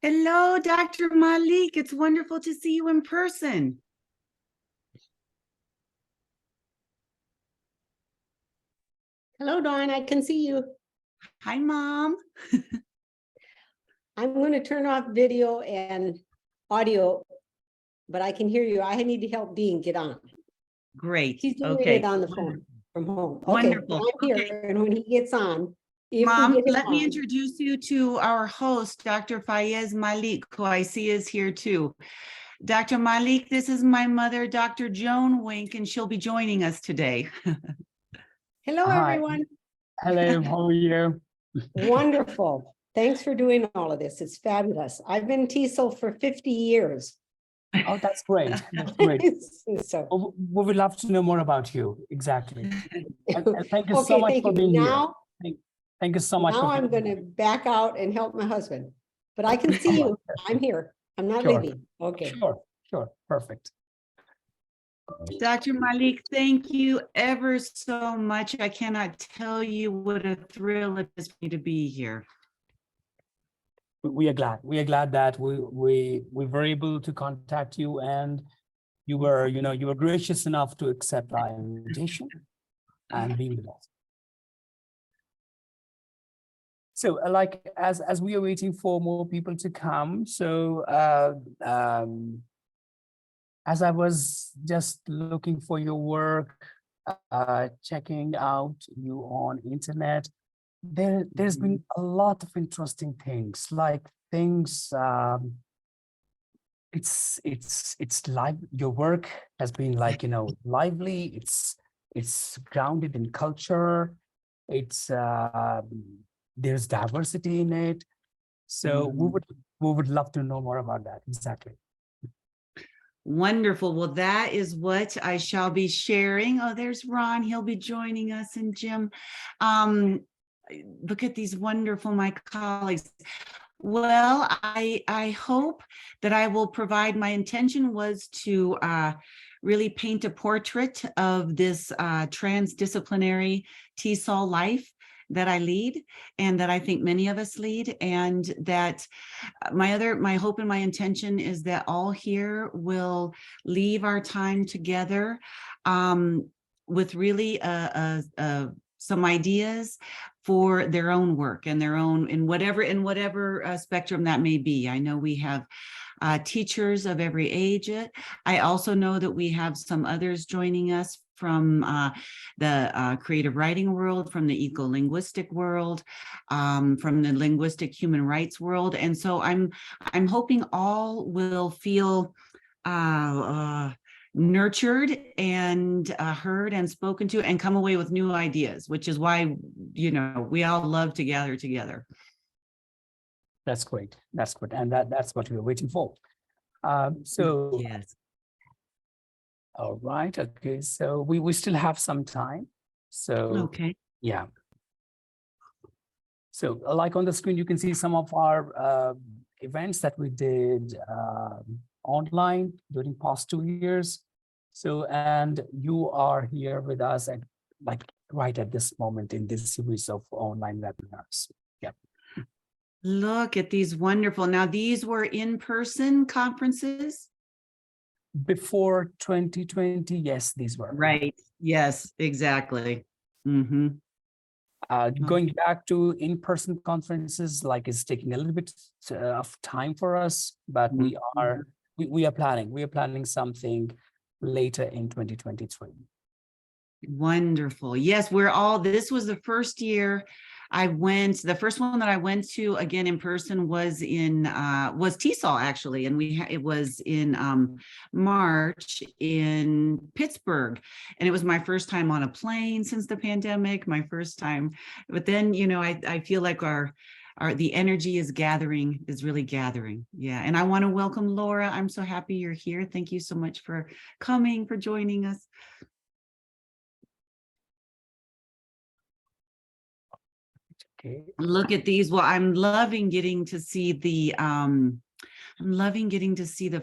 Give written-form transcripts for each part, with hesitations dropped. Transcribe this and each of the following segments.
Hello, Dr. Malik. It's wonderful to see you in person. Hello, Dawn. I can see you. Hi, Mom. I'm going to turn off video and audio, but I can hear you. I need to help Dean get on. Great. He's doing Okay. it on the phone from home. Okay, Wonderful. I'm here, Okay. and when he gets on, if we Mom, get him let me on, introduce you to our host, Dr. Fayez Malik, who I see is here too. Dr. Malik, this is my mother, Dr. Joan Wink, and she'll be joining us today. hello, Hi. everyone. Hello, how are you? Wonderful. Thanks for doing all of this. It's fabulous. I've been TESOL for 50 years. Oh, that's great. That's great. So, We would love to know more about you. Exactly. And thank you so okay, much thank for you. being Now, here. Thank you so much now for I'm being going to back out and help my husband, but I can see you. I'm here. I'm not Sure. leaving. Okay. Sure. Perfect. Dr. Malik, thank you ever so much. I cannot tell you what a thrill it is for me to be here. We are glad. We are glad that we were able to contact you, and you were gracious enough to accept our invitation and be with us. So, like as we are waiting for more people to come, so as I was just looking for your work, checking out you on internet, there's been a lot of interesting things, like things. It's live. Your work has been like lively. It's grounded in culture. It's there's diversity in it. So we would love to know more about that. Exactly. Wonderful. Well, that is what I shall be sharing. Oh, there's Ron. He'll be joining us, and Jim. Look at these wonderful, my colleagues. Well, I hope that I will provide, my intention was to really paint a portrait of this transdisciplinary TESOL life that I lead, and that I think many of us lead, and that my hope and my intention is that all here will leave our time together with really some ideas for their own work and their own in whatever spectrum that may be. I know we have teachers of every age. I also know that we have some others joining us from the creative writing world, from the eco-linguistic world, from the linguistic human rights world. And so I'm hoping all will feel nurtured and heard and spoken to, and come away with new ideas, which is why, we all love to gather together. That's great. That's good. And that's what we were waiting for. So yes. All right. Okay. So we still have some time. So Okay. yeah. So like on the screen, you can see some of our events that we did online during past 2 years. So, and you are here with us at right at this moment in this series of online webinars. Yeah. Look at these wonderful. Now, these were in-person conferences? Before 2020, yes, these were. Right. Yes, exactly. Going back to in-person conferences, is taking a little bit of time for us, but we are planning something later in 2023. Wonderful. Yes, this was the first year the first one that I went to again in person was was TESOL actually. And it was in March in Pittsburgh. And it was my first time on a plane since the pandemic, my first time. But then, I feel like the energy is really gathering. Yeah. And I want to welcome Laura. I'm so happy you're here. Thank you so much for coming, for joining us. Okay. Look at these. Well, I'm loving getting to see the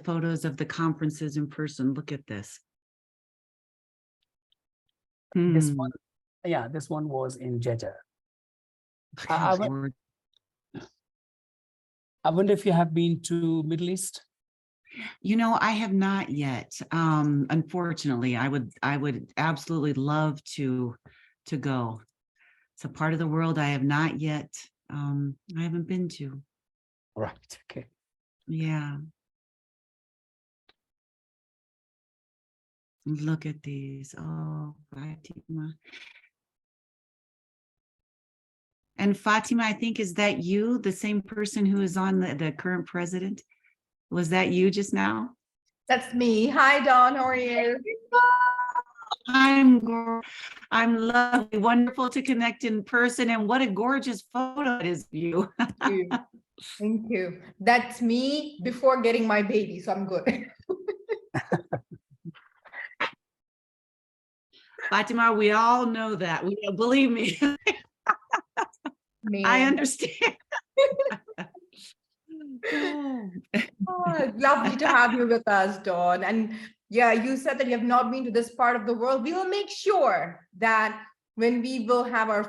photos of the conferences in person. Look at this. This one, this one was in Jeddah. I wonder if you have been to Middle East. You know, I have not yet. Unfortunately, I would absolutely love to go. It's a part of the world I have not yet. I haven't been to. Right. Okay. Yeah. Look at these. Oh, Fatima. And Fatima, I think, is that you, the same person who is on the current president? Was that you just now? That's me. Hi, Dawn. How are you? I'm lovely, wonderful to connect in person, and what a gorgeous photo it is of you. Thank you. Thank you. That's me before getting my baby, so I'm good. Fatima, we all know that. Believe me, I Man. understand. Oh, lovely to have you with us, Dawn. And yeah, you said that you have not been to this part of the world. We will make sure that when we will have our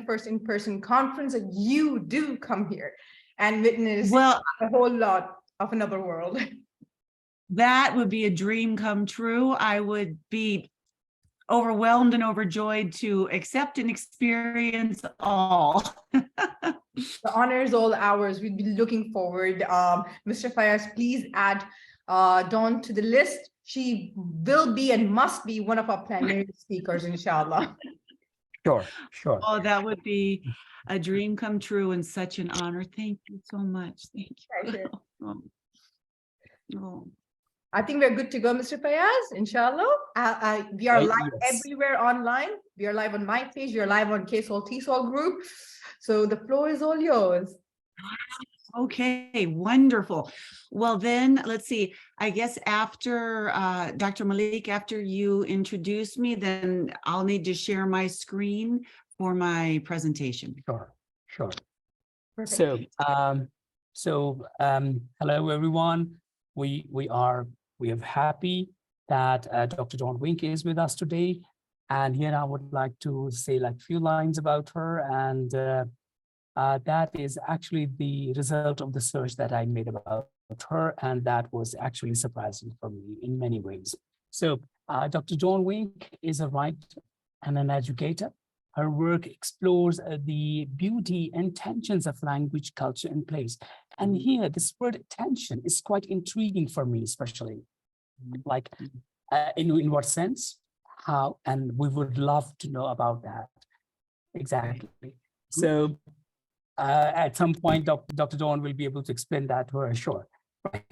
first in-person conference, that you do come here and witness Well, a whole lot of another world. that would be a dream come true. I would be overwhelmed and overjoyed to accept and experience all. The honor is all ours. We'd be looking forward. Mr. Fayaz, please add Dawn to the list. She will be and must be one of our plenary speakers, inshallah. Sure. Sure. Oh, that would be a dream come true and such an honor. Thank you so much. Thank you. Pleasure. Oh. I think we're good to go, Mr. Fayaz, inshallah. We are live Yes. everywhere online. We are live on my page. We are live on KSAALTTESOL group. So the floor is all yours. Okay, wonderful. Well, then let's see. I guess after Dr. Malik, after you introduce me, then I'll need to share my screen for my presentation. Sure. Sure. Perfect. Hello everyone. We are happy that Dr. Dawn Wink is with us today, and here I would like to say like few lines about her, and that is actually the result of the search that I made about her, and that was actually surprising for me in many ways. So Dr. Dawn Wink is a writer and an educator. Her work explores the beauty and tensions of language, culture, and place. And here, this word tension is quite intriguing for me, especially. Like, in what sense, how, and we would love to know about that. Exactly. So, at some point, Dr. Dawn will be able to explain that for sure. Right.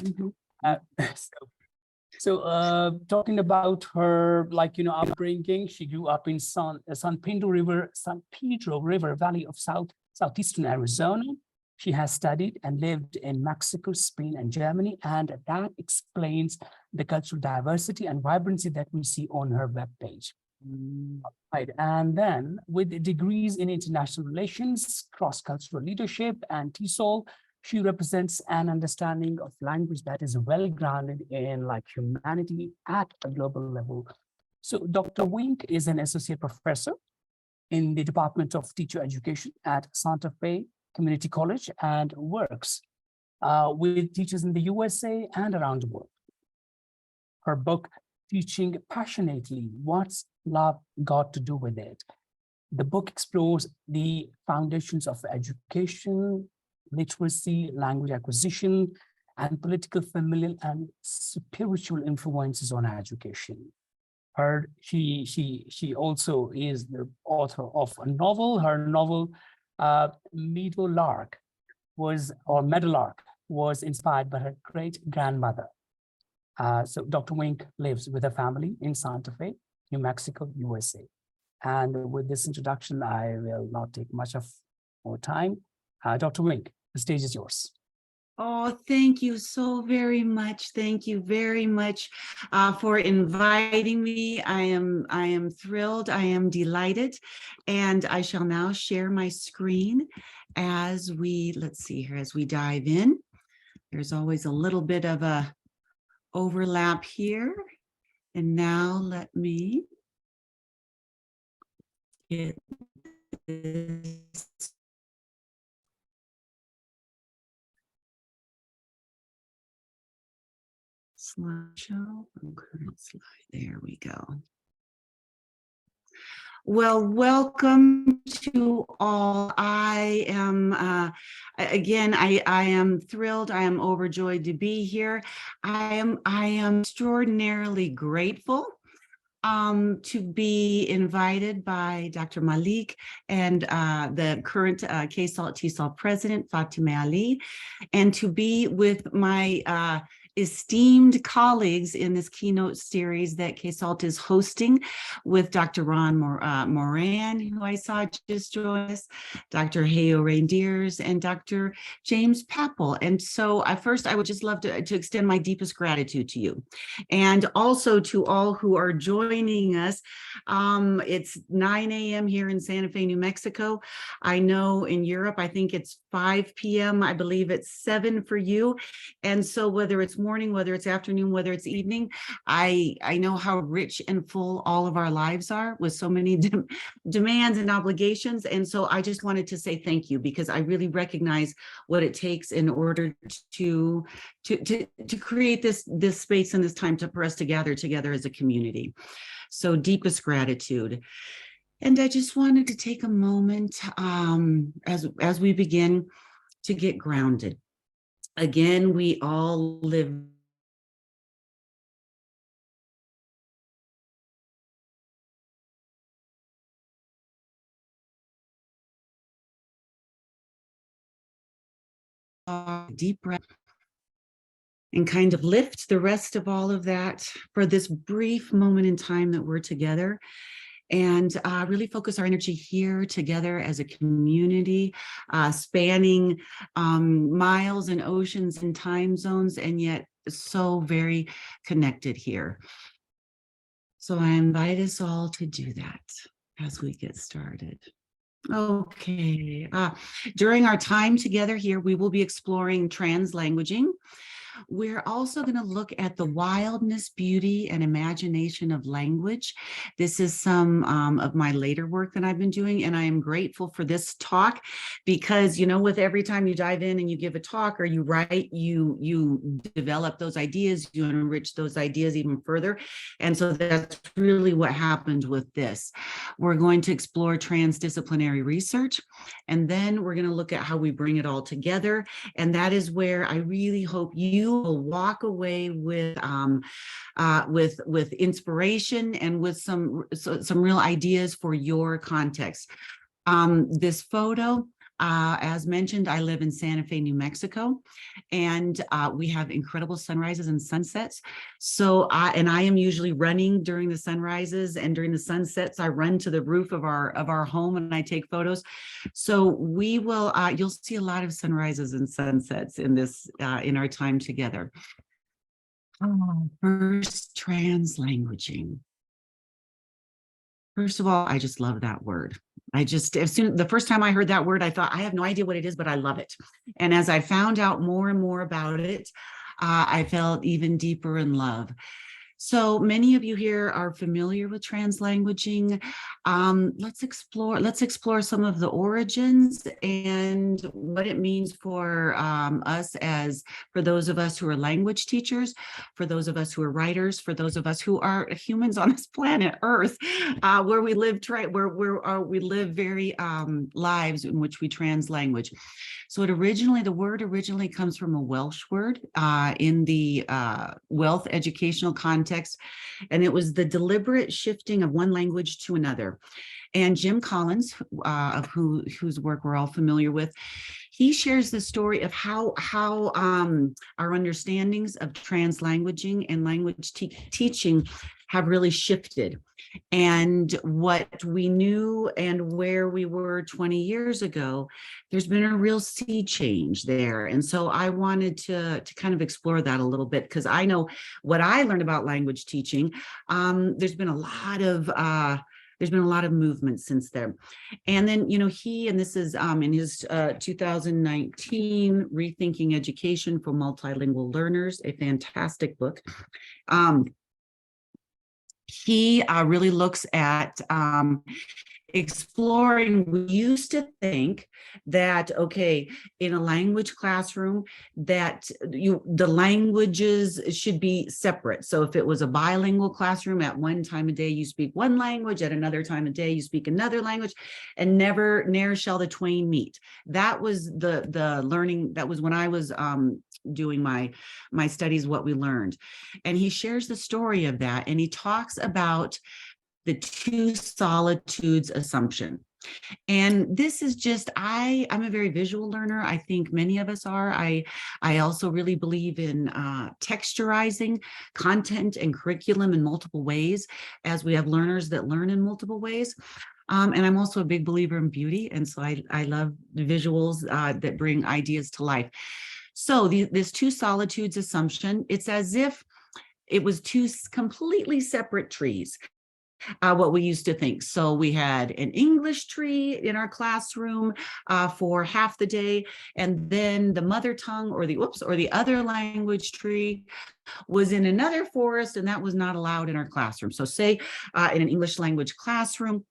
Talking about her, upbringing, she grew up in San Pedro River Valley of southeastern Arizona. She has studied and lived in Mexico, Spain, and Germany, and that explains the cultural diversity and vibrancy that we see on her webpage. Right, and then with degrees in international relations, cross-cultural leadership, and TESOL, she represents an understanding of language that is well-grounded in humanity at a global level. So Dr. Wink is an associate professor in the Department of Teacher Education at Santa Fe Community College and works with teachers in the USA and around the world. Her book, Teaching Passionately, What's Love Got to Do with It? The book explores the foundations of education, literacy, language acquisition, and political, familial, and spiritual influences on education. She also is the author of a novel. Her novel, Meadowlark, was inspired by her great-grandmother. So Dr. Wink lives with her family in Santa Fe, New Mexico, USA. And with this introduction, I will not take much of more time. Dr. Wink, the stage is yours. Oh, thank you so very much. Thank you very much for inviting me. I am thrilled. I am delighted. And I shall now share my screen as we, let's see here, as we dive in. There's always a little bit of a overlap here. And now let me get this Slideshow. Current slide. There we go. Well, welcome to all. I am, again, I am thrilled. I am overjoyed to be here. I am extraordinarily grateful to be invited by Dr. Malik and the current KSAALTTESOL president, Fatima Ali, and to be with my esteemed colleagues in this keynote series that KSAALT is hosting with Dr. Ron Moran, who I saw just join us, Dr. Hayo Reindeers, and Dr. James Papel. And so first, I would just love to extend my deepest gratitude to you. And also to all who are joining us. It's 9 a.m. here in Santa Fe, New Mexico. I know in Europe, I think it's 5 p.m. I believe it's 7 for you. And so whether it's morning, whether it's afternoon, whether it's evening, I know how rich and full all of our lives are with so many demands and obligations. And so I just wanted to say thank you, because I really recognize what it takes in order to create this space and this time for us to gather together as a community. So deepest gratitude. And I just wanted to take a moment as we begin to get grounded. Again, we all live deep breath and kind of lift the rest of all of that for this brief moment in time that we're together, and really focus our energy here together as a community, spanning miles and oceans and time zones, and yet so very connected here. So I invite us all to do that as we get started. Okay, during our time together here, we will be exploring translanguaging. We're also going to look at the wildness, beauty, and imagination of language. This is some of my later work that I've been doing, and I am grateful for this talk because, you know, with every time you dive in and you give a talk or you write, you develop those ideas, you enrich those ideas even further. And so that's really what happened with this. We're going to explore transdisciplinary research, and then we're going to look at how we bring it all together. And that is where I really hope you will walk away with inspiration and with some real ideas for your context. This photo, as mentioned, I live in Santa Fe, New Mexico, and we have incredible sunrises and sunsets. So I am usually running during the sunrises, and during the sunsets, I run to the roof of our home and I take photos. So we will, you'll see a lot of sunrises and sunsets in this, in our time together. First, translanguaging. First of all, I just love that word. The first time I heard that word, I thought, I have no idea what it is, but I love it. And as I found out more and more about it, I felt even deeper in love. So many of you here are familiar with translanguaging. Let's explore some of the origins and what it means for us, for those of us who are language teachers, for those of us who are writers, for those of us who are humans on this planet Earth, where we live we live very lives in which we translanguage. So the word originally comes from a Welsh word in the wealth educational context, and it was the deliberate shifting of one language to another. And Jim Collins, of whose work we're all familiar with, he shares the story of how our understandings of translanguaging and language teaching have really shifted, and what we knew and where we were 20 years ago, there's been a real sea change there. And so I wanted to kind of explore that a little bit, because I know what I learned about language teaching. There's been a lot of movement since then. And then, you know, this is in his 2019 Rethinking Education for Multilingual Learners, a fantastic book. He really looks at exploring, we used to think that, okay, in a language classroom, that the languages should be separate. So if it was a bilingual classroom, at one time of day you speak one language, at another time of day you speak another language, and ne'er shall the twain meet. That was the learning. That was when I was doing my studies, what we learned. And he shares the story of that, and he talks about the two solitudes assumption. And this is just, I'm a very visual learner. I think many of us are. I also really believe in texturizing content and curriculum in multiple ways, as we have learners that learn in multiple ways. And I'm also a big believer in beauty. And so I love the visuals that bring ideas to life. So this two solitudes assumption, it's as if it was two completely separate trees. What we used to think. So we had an English tree in our classroom for half the day, and then the mother tongue or the other language tree was in another forest, and that was not allowed in our classroom. So say in an English language classroom,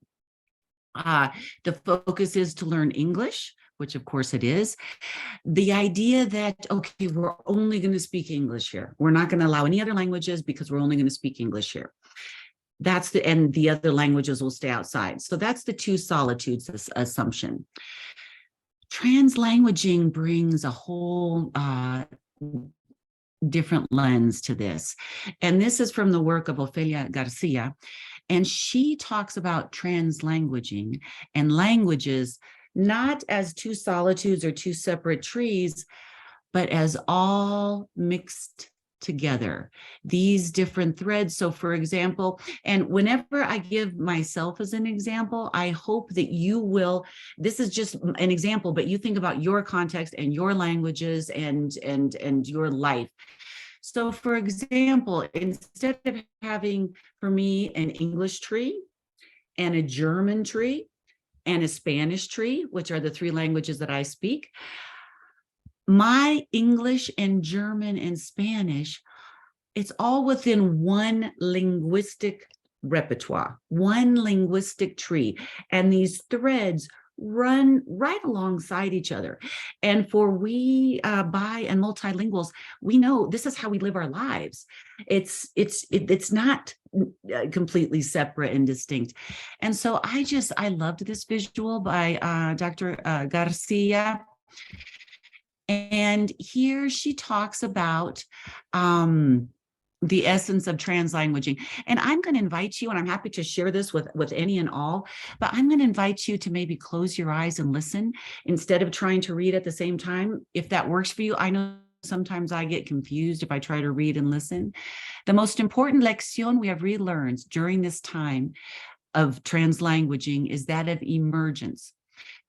the focus is to learn English, which of course it is. The idea that, okay, we're only going to speak English here. We're not going to allow any other languages because we're only going to speak English here. And the other languages will stay outside. So that's the two solitudes assumption. Translanguaging brings a whole different lens to this. And this is from the work of Ofelia Garcia. And she talks about translanguaging and languages not as two solitudes or two separate trees, but as all mixed together, these different threads. So for example, and whenever I give myself as an example, I hope that you will, this is just an example, but you think about your context and your languages and your life. So for example, instead of having for me an English tree and a German tree and a Spanish tree, which are the three languages that I speak, my English and German and Spanish, it's all within one linguistic repertoire, one linguistic tree. And these threads run right alongside each other. And for we bi and multilinguals, we know this is how we live our lives. It's not completely separate and distinct. And so I loved this visual by Dr. Garcia. And here she talks about the essence of translanguaging. And I'm going to invite you, and I'm happy to share this with any and all, but I'm going to invite you to maybe close your eyes and listen instead of trying to read at the same time. If that works for you, I know sometimes I get confused if I try to read and listen. The most important lección we have relearned during this time of translanguaging is that of emergence,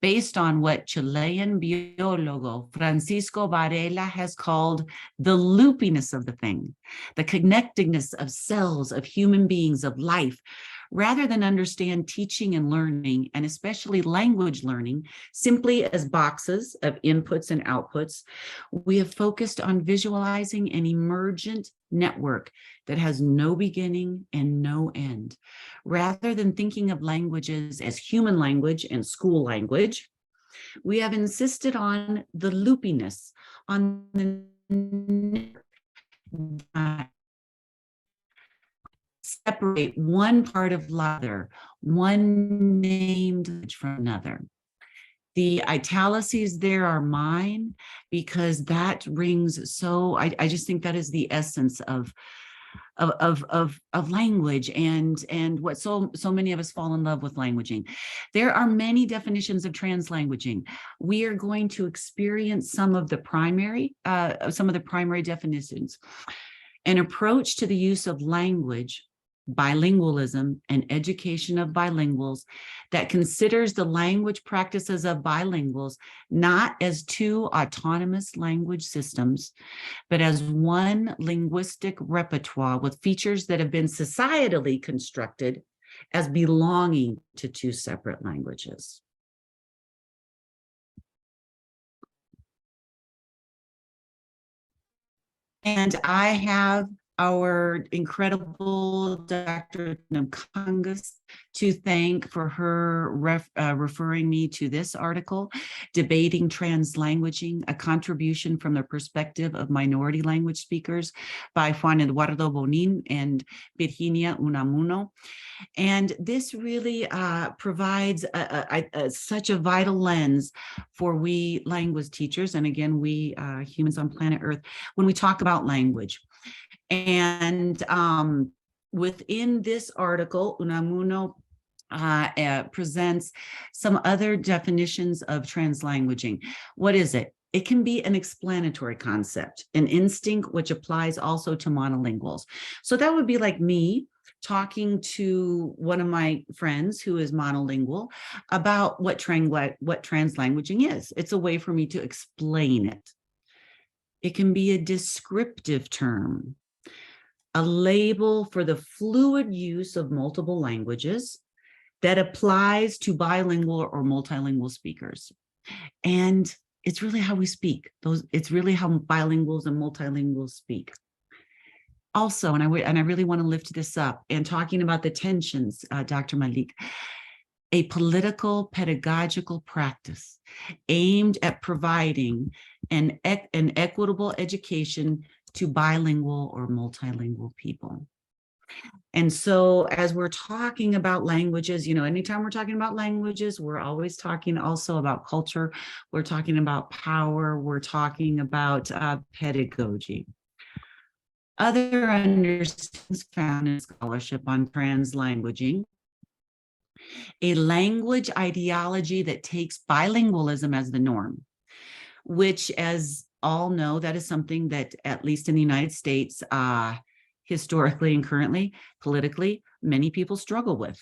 based on what Chilean biólogo Francisco Varela has called the loopiness of the thing, the connectedness of cells, of human beings, of life. Rather than understand teaching and learning, and especially language learning, simply as boxes of inputs and outputs, we have focused on visualizing an emergent network that has no beginning and no end. Rather than thinking of languages as human language and school language, we have insisted on the loopiness, on the separate one part of another, one named from another. The italices there are mine because that rings so, I just think that is the essence of language and what so many of us fall in love with languaging. There are many definitions of translanguaging. We are going to experience some of the primary definitions. An approach to the use of language, bilingualism, and education of bilinguals that considers the language practices of bilinguals not as two autonomous language systems, but as one linguistic repertoire with features that have been societally constructed as belonging to two separate languages. And I have our incredible Dr. Namkangas to thank for her referring me to this article, Debating Translanguaging, a contribution from the perspective of minority language speakers by Juan Eduardo Bonin and Virginia Unamuno. And this really provides such a vital lens for we language teachers, and again, we humans on planet Earth, when we talk about language. And within this article, Unamuno presents some other definitions of translanguaging. What is it? It can be an explanatory concept, an instinct which applies also to monolinguals. So that would be like me talking to one of my friends who is monolingual about what translanguaging is. It's a way for me to explain it. It can be a descriptive term, a label for the fluid use of multiple languages that applies to bilingual or multilingual speakers. And it's really how we speak. It's really how bilinguals and multilinguals speak. Also, and I really want to lift this up, and talking about the tensions, Dr. Malik, a political pedagogical practice aimed at providing an equitable education to bilingual or multilingual people. And so as we're talking about languages, you know, anytime we're talking about languages, we're always talking also about culture. We're talking about power. We're talking about pedagogy. Other understandings found in scholarship on translanguaging: a language ideology that takes bilingualism as the norm, which, as all know, that is something that, at least in the United States, historically and currently, politically, many people struggle with.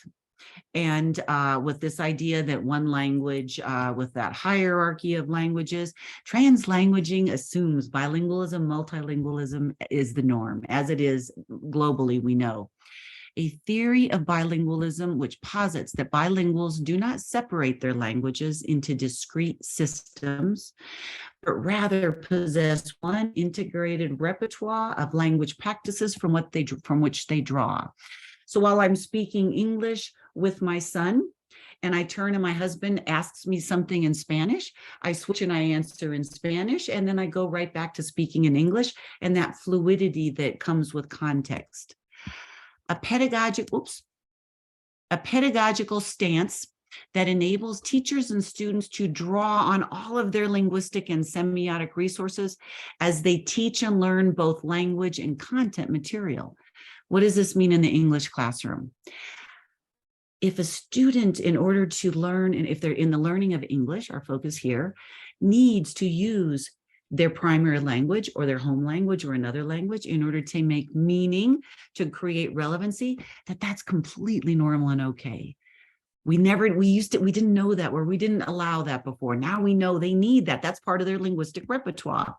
And with this idea that one language, with that hierarchy of languages, translanguaging assumes bilingualism, multilingualism is the norm, as it is globally, we know. A theory of bilingualism which posits that bilinguals do not separate their languages into discrete systems, but rather possess one integrated repertoire of language practices from which they draw. So while I'm speaking English with my son, and I turn and my husband asks me something in Spanish, I switch and I answer in Spanish, and then I go right back to speaking in English, and that fluidity that comes with context. A pedagogical stance that enables teachers and students to draw on all of their linguistic and semiotic resources as they teach and learn both language and content material. What does this mean in the English classroom? If a student, in order to learn, and if they're in the learning of English, our focus here, needs to use their primary language or their home language or another language in order to make meaning, to create relevancy, that's completely normal and okay. We didn't know that, or we didn't allow that before. Now we know they need that. That's part of their linguistic repertoire.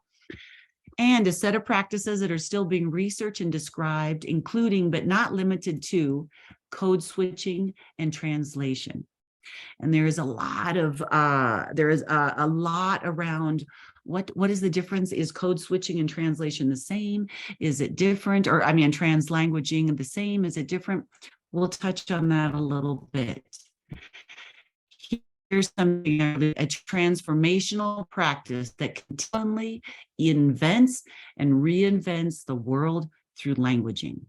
And a set of practices that are still being researched and described, including but not limited to code switching and translation. And there is a lot around what is the difference? Is code switching and translation the same? Is it different? Or translanguaging the same? Is it different? We'll touch on that a little bit. Here's something, a transformational practice that continually invents and reinvents the world through languaging.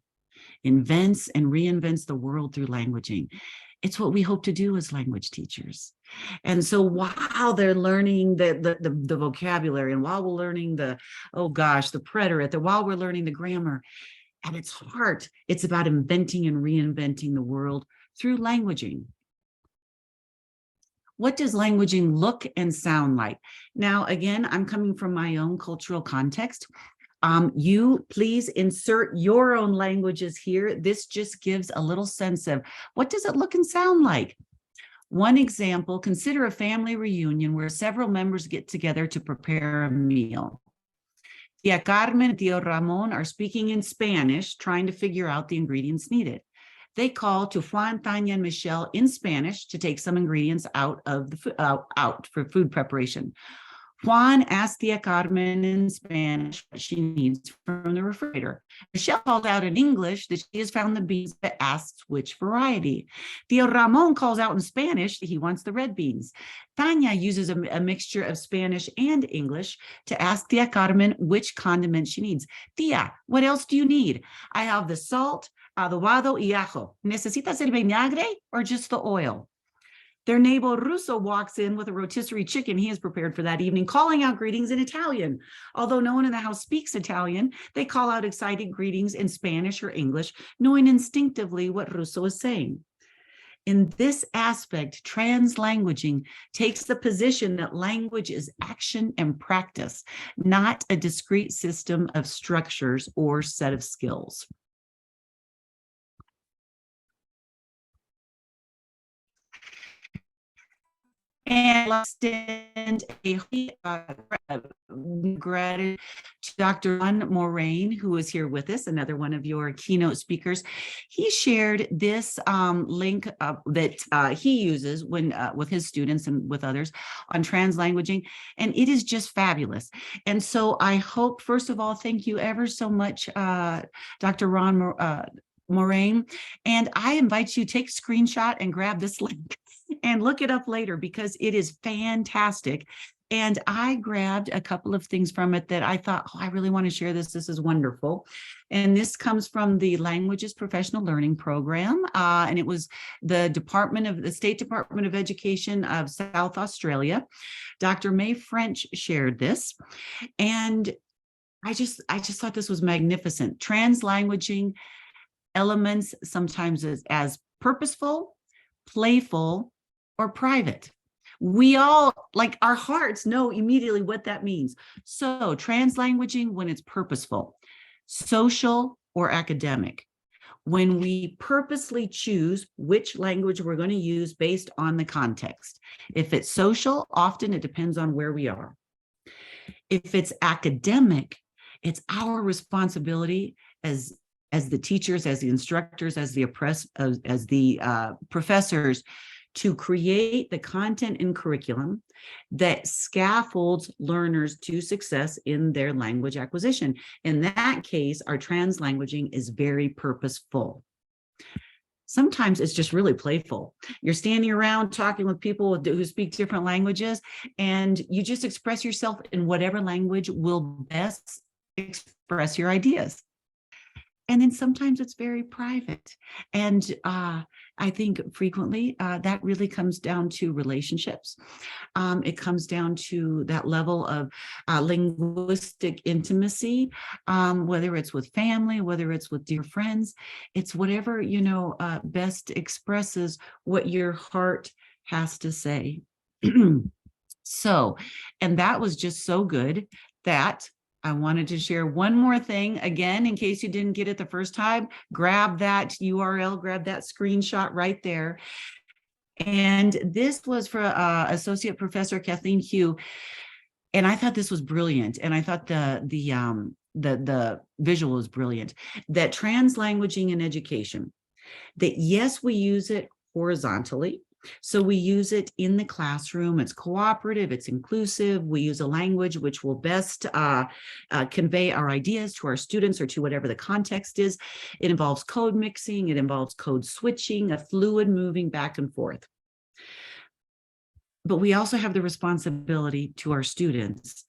Invents and reinvents the world through languaging. It's what we hope to do as language teachers. And so while they're learning the vocabulary, and while we're learning the preterite, while we're learning the grammar, at its heart, it's about inventing and reinventing the world through languaging. What does languaging look and sound like? Now, again, I'm coming from my own cultural context. You please insert your own languages here. This just gives a little sense of what does it look and sound like. One example, consider a family reunion where several members get together to prepare a meal. Tia Carmen and Tio Ramon are speaking in Spanish, trying to figure out the ingredients needed. They call to Juan, Tanya, and Michelle in Spanish to take some ingredients out for food preparation. Juan asked Tia Carmen in Spanish what she needs from the refrigerator. Michelle called out in English that she has found the beans, but asks which variety. Tio Ramon calls out in Spanish that he wants the red beans. Tanya uses a mixture of Spanish and English to ask Tia Carmen which condiment she needs. Tia, what else do you need? I have the salt, adobado y ajo. ¿Necesitas el vinagre or just the oil? Their neighbor Russo walks in with a rotisserie chicken he has prepared for that evening, calling out greetings in Italian. Although no one in the house speaks Italian, they call out excited greetings in Spanish or English, knowing instinctively what Russo is saying. In this aspect, translanguaging takes the position that language is action and practice, not a discrete system of structures or set of skills. And I'll extend a gratitude to Dr. Ron Moraine, who is here with us, another one of your keynote speakers. He shared this link that he uses when with his students and with others on translanguaging, and it is just fabulous. And so I hope, first of all, thank you ever so much, Dr. Ron Moraine, and I invite you to take a screenshot and grab this link and look it up later because it is fantastic. And I grabbed a couple of things from it that I thought, oh, I really want to share this. This is wonderful. And this comes from the Languages Professional Learning Program. And it was the State Department of Education of South Australia. Dr. May French shared this. And I just thought this was magnificent. Translanguaging elements sometimes as purposeful, playful, or private. We all, like our hearts, know immediately what that means. So translanguaging when it's purposeful, social or academic, when we purposely choose which language we're going to use based on the context. If it's social, often it depends on where we are. If it's academic, it's our responsibility as the teachers, as the instructors, as the professors, to create the content and curriculum that scaffolds learners to success in their language acquisition. In that case, our translanguaging is very purposeful. Sometimes it's just really playful. You're standing around talking with people who speak different languages, and you just express yourself in whatever language will best express your ideas. And then sometimes it's very private. And I think frequently that really comes down to relationships. It comes down to that level of linguistic intimacy, whether it's with family, whether it's with dear friends. It's whatever, best expresses what your heart has to say. So, and that was just so good that I wanted to share one more thing again, in case you didn't get it the first time. Grab that URL, grab that screenshot right there. And this was for Associate Professor Kathleen Hugh. And I thought this was brilliant. And I thought the visual was brilliant. That translanguaging in education, that yes, we use it horizontally. So we use it in the classroom. It's cooperative, it's inclusive. We use a language which will best convey our ideas to our students or to whatever the context is. It involves code mixing, it involves code switching, a fluid moving back and forth. But we also have the responsibility to our students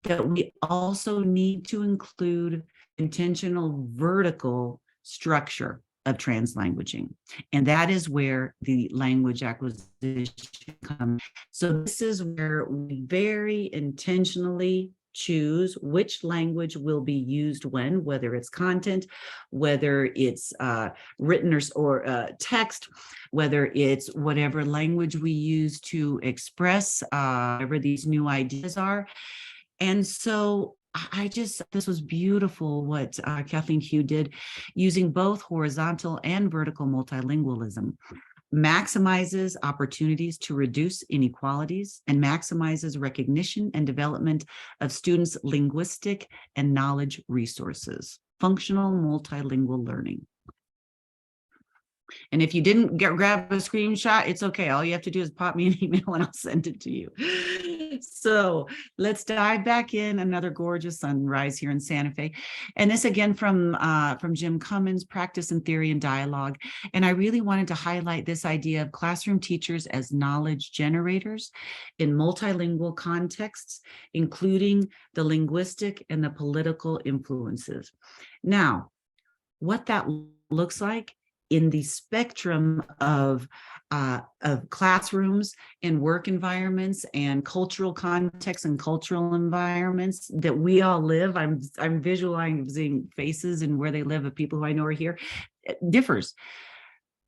that we also need to include intentional vertical structure of translanguaging. And that is where the language acquisition comes. So this is where we very intentionally choose which language will be used when, whether it's content, whether it's written or text, whether it's whatever language we use to express whatever these new ideas are. And so this was beautiful what Kathleen Hugh did, using both horizontal and vertical multilingualism. Maximizes opportunities to reduce inequalities and maximizes recognition and development of students' linguistic and knowledge resources. Functional multilingual learning. And if you didn't grab a screenshot, it's okay. All you have to do is pop me an email and I'll send it to you. So let's dive back in. Another gorgeous sunrise here in Santa Fe. And this again from Jim Cummins, Practice and Theory and Dialogue. And I really wanted to highlight this idea of classroom teachers as knowledge generators in multilingual contexts, including the linguistic and the political influences. Now, what that looks like in the spectrum of classrooms and work environments and cultural contexts and cultural environments that we all live. I'm visualizing faces and where they live of people who I know are here. It differs.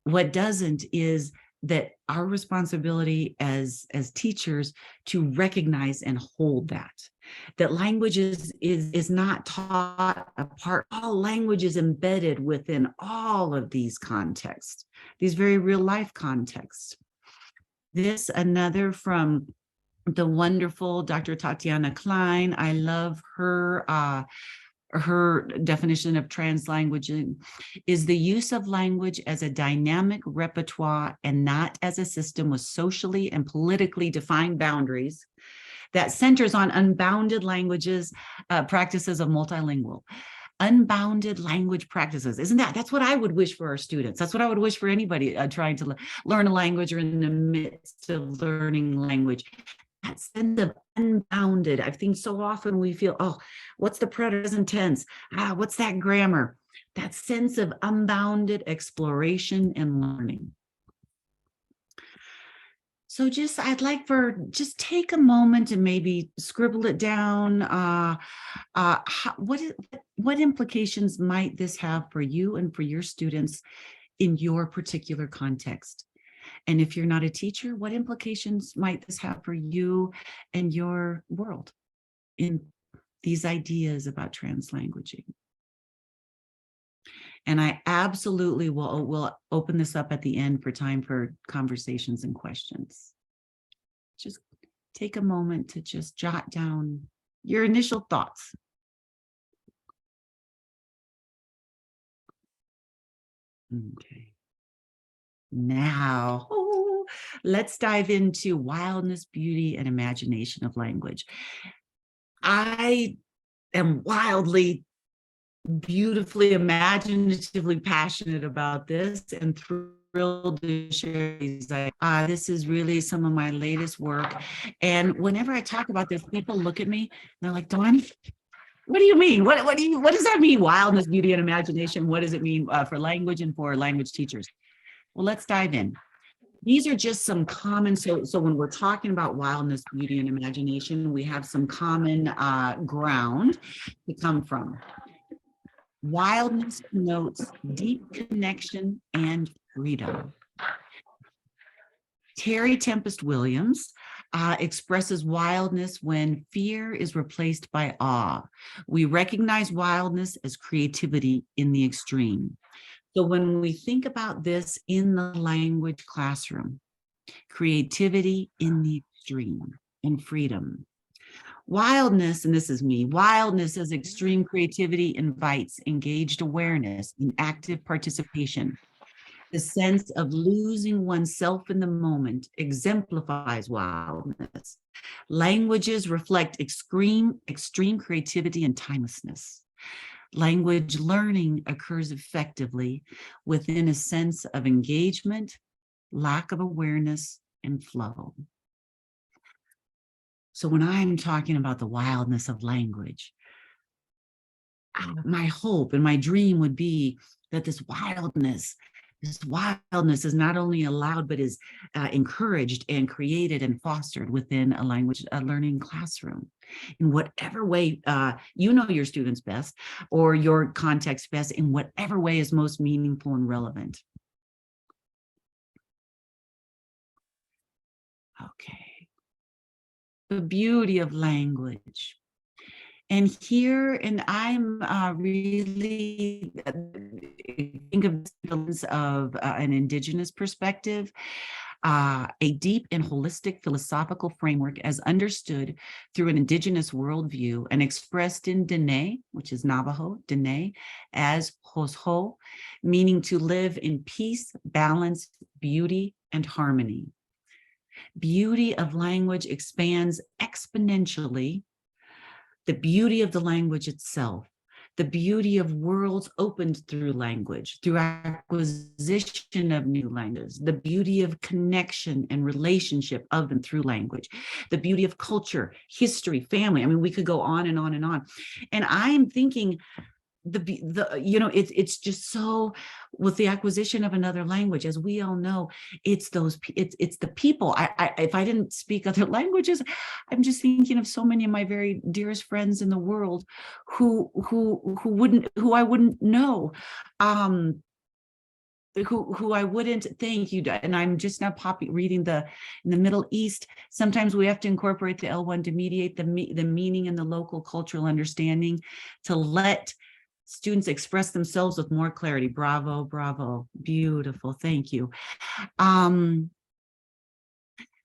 What doesn't is that our responsibility as teachers to recognize and hold that language is not taught apart. All language is embedded within all of these contexts, these very real life contexts. This another from the wonderful Dr. Tatiana Klein. I love her definition of translanguaging is the use of language as a dynamic repertoire and not as a system with socially and politically defined boundaries that centers on unbounded languages, practices of multilingual. Unbounded language practices. That's what I would wish for our students. That's what I would wish for anybody trying to learn a language or in the midst of learning language. That sense of unbounded. I think so often we feel, oh, what's the present tense? What's that grammar? That sense of unbounded exploration and learning. So I'd like just take a moment and maybe scribble it down. What implications might this have for you and for your students in your particular context? And if you're not a teacher, what implications might this have for you and your world in these ideas about translanguaging? And I absolutely will open this up at the end for time for conversations and questions. Just take a moment to just jot down your initial thoughts. Okay. Now, let's dive into wildness, beauty, and imagination of language. I am wildly, beautifully, imaginatively passionate about this and thrilled to share these. This is really some of my latest work. And whenever I talk about this, people look at me and they're like, Dawn, what do you mean? What does that mean? Wildness, beauty, and imagination. What does it mean for language and for language teachers? Well, let's dive in. These are just some common, so when we're talking about wildness, beauty, and imagination, we have some common ground to come from. Wildness connotes deep connection and freedom. Terry Tempest Williams expresses wildness when fear is replaced by awe. We recognize wildness as creativity in the extreme. So when we think about this in the language classroom, creativity in the extreme and freedom. Wildness, and this is me, wildness as extreme creativity invites engaged awareness and active participation. The sense of losing oneself in the moment exemplifies wildness. Languages reflect extreme creativity and timelessness. Language learning occurs effectively within a sense of engagement, lack of awareness, and flow. So when I'm talking about the wildness of language, my hope and my dream would be that this wildness is not only allowed, but is encouraged and created and fostered within a language learning classroom. In whatever way you know your students best or your context best, in whatever way is most meaningful and relevant. Okay. The beauty of language. And here, and I'm really think of an Indigenous perspective. a deep and holistic philosophical framework as understood through an indigenous worldview and expressed in Dene, which is Navajo, Dene, as Hosho, meaning to live in peace, balance, beauty, and harmony. Beauty of language expands exponentially. The beauty of the language itself, the beauty of worlds opened through language, through acquisition of new languages, the beauty of connection and relationship of and through language, the beauty of culture, history, family. I mean, we could go on and on and on. And I'm thinking it's just so, with the acquisition of another language, as we all know, it's the people. If I didn't speak other languages, I'm just thinking of so many of my very dearest friends in the world who I wouldn't know, who I wouldn't think you. And I'm just now reading in the Middle East. Sometimes we have to incorporate the L1 to mediate the meaning and the local cultural understanding, to let students express themselves with more clarity. Bravo, bravo, beautiful, thank you.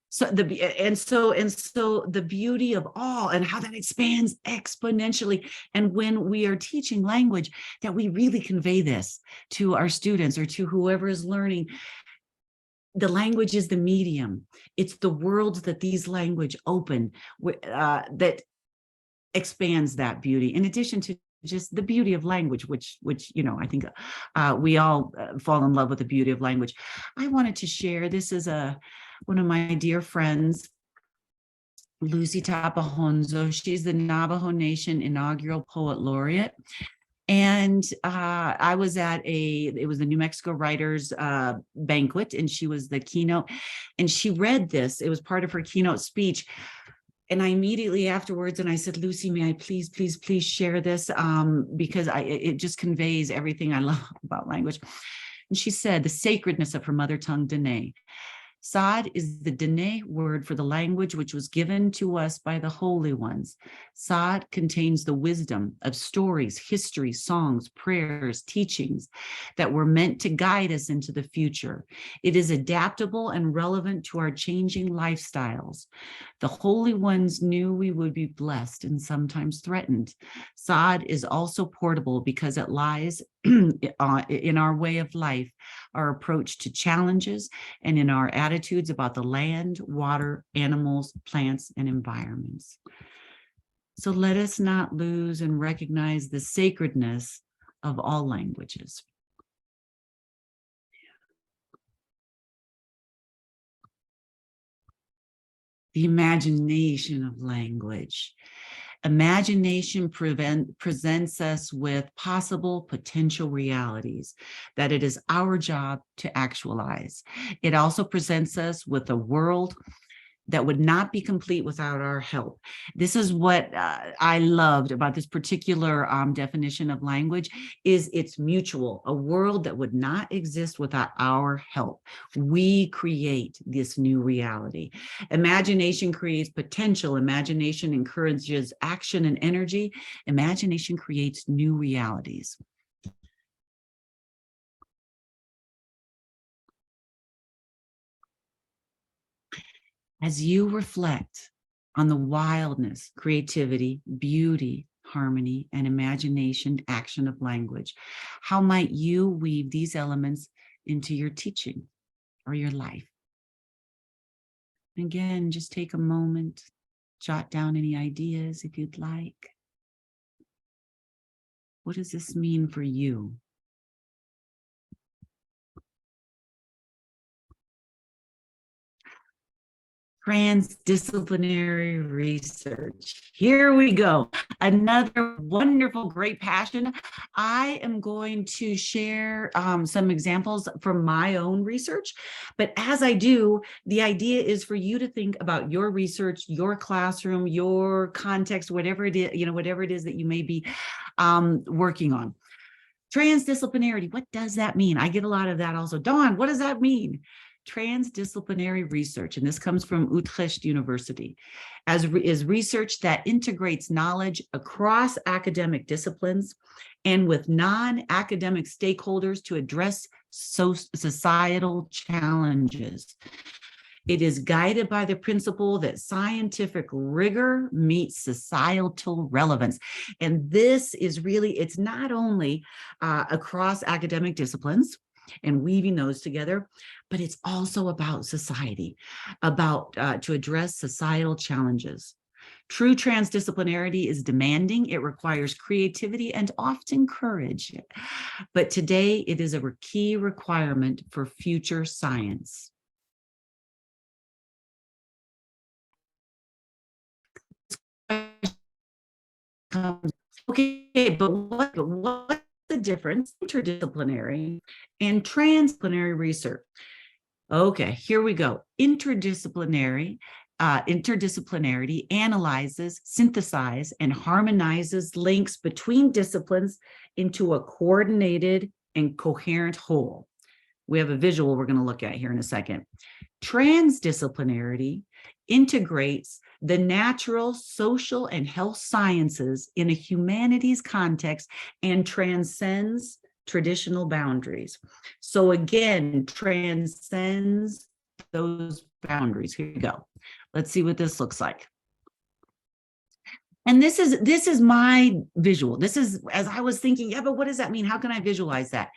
So the beauty of all, and how that expands exponentially. And when we are teaching language, that we really convey this to our students or to whoever is learning. The language is the medium. It's the world that these language open, that expands that beauty, in addition to just the beauty of language, which I think we all fall in love with the beauty of language. I wanted to share, this is one of my dear friends, Lucy Tapahonso. She's the Navajo Nation inaugural poet laureate. And I was at it was the New Mexico Writers banquet, and she was the keynote, and she read this. It was part of her keynote speech. And I immediately afterwards, and I said, Lucy, may I please share this? Because it just conveys everything I love about language. And she said, the sacredness of her mother tongue, Dene. Saad is the Dene word for the language which was given to us by the holy ones. Saad contains the wisdom of stories, history, songs, prayers, teachings that were meant to guide us into the future. It is adaptable and relevant to our changing lifestyles. The holy ones knew we would be blessed and sometimes threatened. Saad is also portable because it lies in our way of life, our approach to challenges, and in our attitudes about the land, water, animals, plants, and environments. So let us not lose and recognize the sacredness of all languages. The imagination of language. Imagination presents us with possible potential realities that it is our job to actualize. It also presents us with a world that would not be complete without our help. This is what I loved about this particular definition of language, is it's mutual, a world that would not exist without our help. We create this new reality. Imagination creates potential. Imagination encourages action and energy. Imagination creates new realities. As you reflect on the wildness, creativity, beauty, harmony, and imagination action of language, how might you weave these elements into your teaching or your life? Again, just take a moment, jot down any ideas if you'd like. What does this mean for you? Transdisciplinary research. Here we go. Another wonderful, great passion. I am going to share some examples from my own research. But as I do, the idea is for you to think about your research, your classroom, your context, whatever it is, whatever it is that you may be working on. Transdisciplinarity, what does that mean? I get a lot of that also. Dawn, what does that mean? Transdisciplinary research, and this comes from Utrecht University, is research that integrates knowledge across academic disciplines and with non-academic stakeholders to address societal challenges. It is guided by the principle that scientific rigor meets societal relevance. And this is really, it's not only across academic disciplines and weaving those together, but it's also about society, about to address societal challenges. True transdisciplinarity is demanding. It requires creativity and often courage. But today it is a key requirement for future science. Okay, but what's the difference interdisciplinary and transdisciplinary research? Okay, here we go. Interdisciplinarity analyzes, synthesizes, and harmonizes links between disciplines into a coordinated and coherent whole. We have a visual we're going to look at here in a second. Transdisciplinarity integrates the natural, social, and health sciences in a humanities context and transcends traditional boundaries. So again, transcends those boundaries. Here we go. Let's see what this looks like. And this is my visual. This is, as I was thinking, yeah, but what does that mean? How can I visualize that?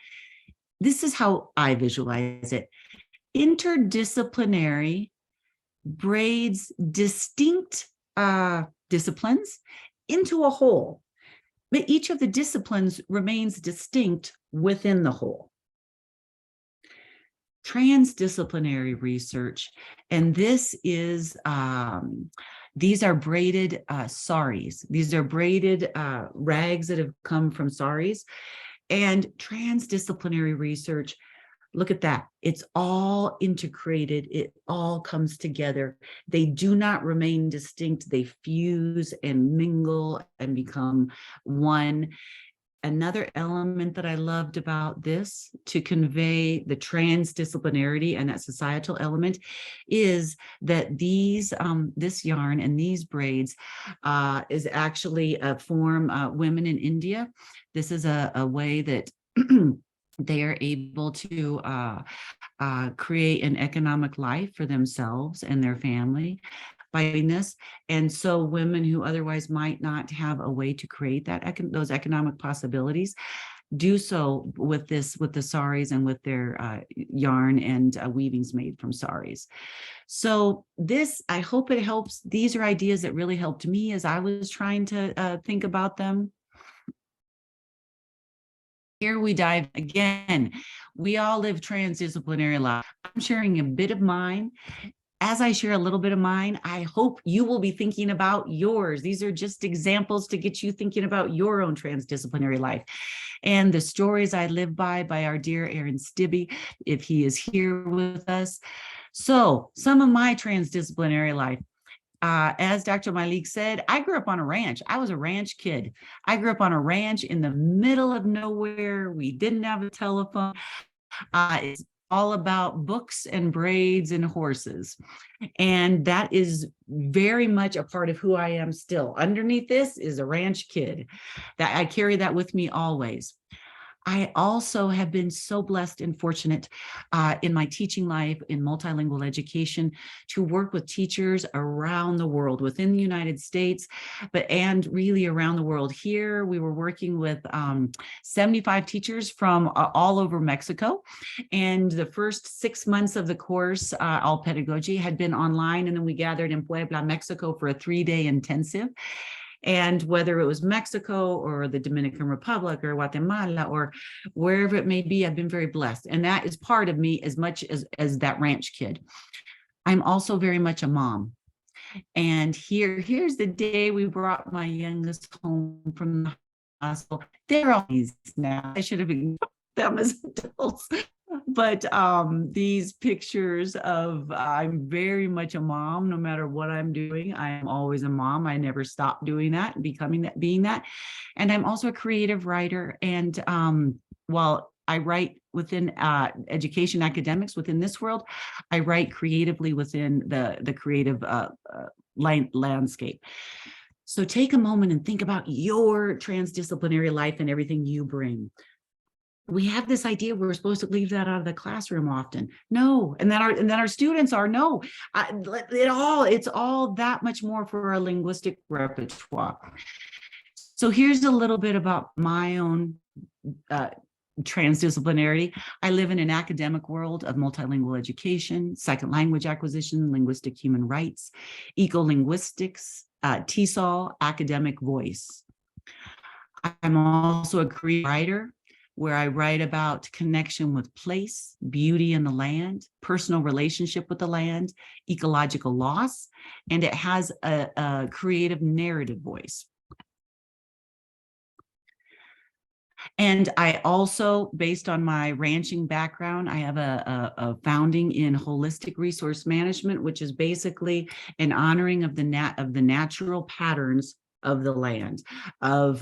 This is how I visualize it. Interdisciplinary braids distinct disciplines into a whole, but each of the disciplines remains distinct within the whole. Transdisciplinary research, and this is, these are braided saris. These are braided rags that have come from saris. And transdisciplinary research, look at that. It's all integrated. It all comes together. They do not remain distinct. They fuse and mingle and become one. Another element that I loved about this to convey the transdisciplinarity and that societal element is that these this yarn and these braids is actually a form, women in India. This is a way that they are able to create an economic life for themselves and their family by doing this. And so women who otherwise might not have a way to create that those economic possibilities do so with this, with the saris and with their yarn and weavings made from saris. So this, I hope it helps. These are ideas that really helped me as I was trying to think about them. Here we dive again. We all live transdisciplinary life. I'm sharing a bit of mine. As I share a little bit of mine, I hope you will be thinking about yours. These are just examples to get you thinking about your own transdisciplinary life. And the stories I live by our dear Aaron Stibbe, if he is here with us. So some of my transdisciplinary life. As Dr. Malik said, I grew up on a ranch. I was a ranch kid. I grew up on a ranch in the middle of nowhere. We didn't have a telephone. It's all about books and braids and horses. And that is very much a part of who I am still. Underneath this is a ranch kid. That I carry that with me always. I also have been so blessed and fortunate in my teaching life in multilingual education to work with teachers around the world, within the United States, and really around the world. Here, we were working with 75 teachers from all over Mexico. And the first 6 months of the course, all pedagogy, had been online. And then we gathered in Puebla, Mexico for a 3-day intensive. And whether it was Mexico or the Dominican Republic or Guatemala or wherever it may be, I've been very blessed. And that is part of me as much as that ranch kid. I'm also very much a mom. And here's the day we brought my youngest home from the hospital. They're all these now. I should have ignored them as adults. But these pictures of I'm very much a mom, no matter what I'm doing. I am always a mom. I never stop doing that, becoming that, being that. And I'm also a creative writer. And while I write within education academics within this world, I write creatively within the creative landscape. So take a moment and think about your transdisciplinary life and everything you bring. we have this idea we're supposed to leave that out of the classroom often. No, and then our students are no. It's all that much more for our linguistic repertoire. So here's a little bit about my own transdisciplinarity. I live in an academic world of multilingual education, second language acquisition, linguistic human rights, ecolinguistics, TESOL, academic voice. I'm also a creative writer, where I write about connection with place, beauty in the land, personal relationship with the land, ecological loss, and it has a creative narrative voice. And I also, based on my ranching background, I have a founding in holistic resource management, which is basically an honoring of the natural patterns of the land, of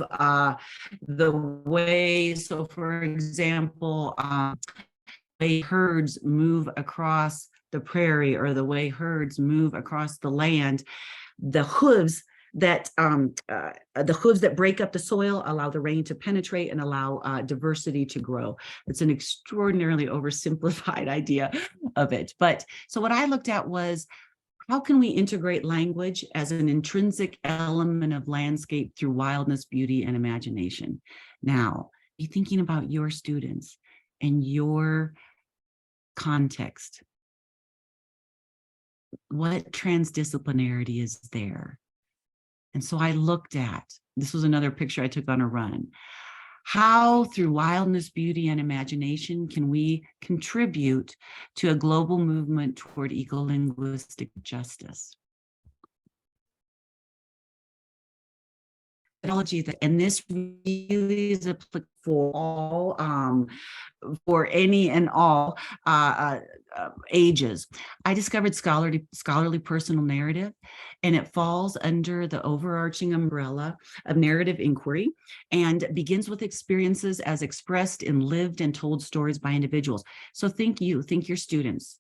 the way, so for example, way herds move across the prairie, or the way herds move across the land, the hooves that break up the soil allow the rain to penetrate and allow diversity to grow. It's an extraordinarily oversimplified idea of it. But so what I looked at was, how can we integrate language as an intrinsic element of landscape through wildness, beauty, and imagination? Now, be thinking about your students and your context. What transdisciplinarity is there? And so I looked at, this was another picture I took on a run, how through wildness, beauty, and imagination can we contribute to a global movement toward ecolinguistic justice? And this really is applicable for all, for any and all ages. I discovered scholarly personal narrative, and it falls under the overarching umbrella of narrative inquiry and begins with experiences as expressed in lived and told stories by individuals. So think your students.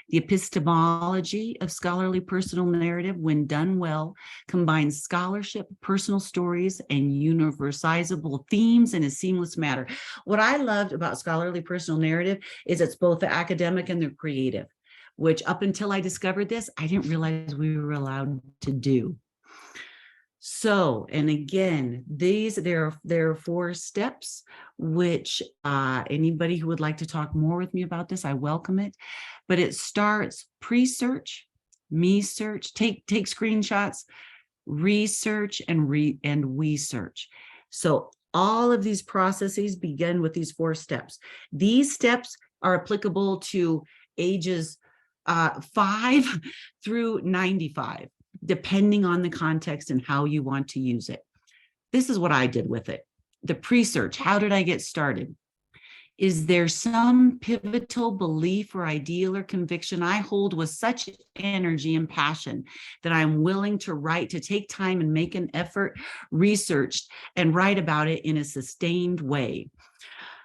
The epistemology of scholarly personal narrative, when done well, combines scholarship, personal stories, and universalizable themes in a seamless manner. What I loved about scholarly personal narrative is it's both the academic and the creative, which up until I discovered this, I didn't realize we were allowed to do. So, and again, there are 4 steps, which anybody who would like to talk more with me about this, I welcome it. But it starts pre-search, me-search, take screenshots, research, and we search. So all of these processes begin with these 4 steps. These steps are applicable to ages 5 through 95. Depending on the context and how you want to use it. This is what I did with it. The pre-search, how did I get started? Is there some pivotal belief or ideal or conviction I hold with such energy and passion that I'm willing to write, to take time and make an effort, research, and write about it in a sustained way?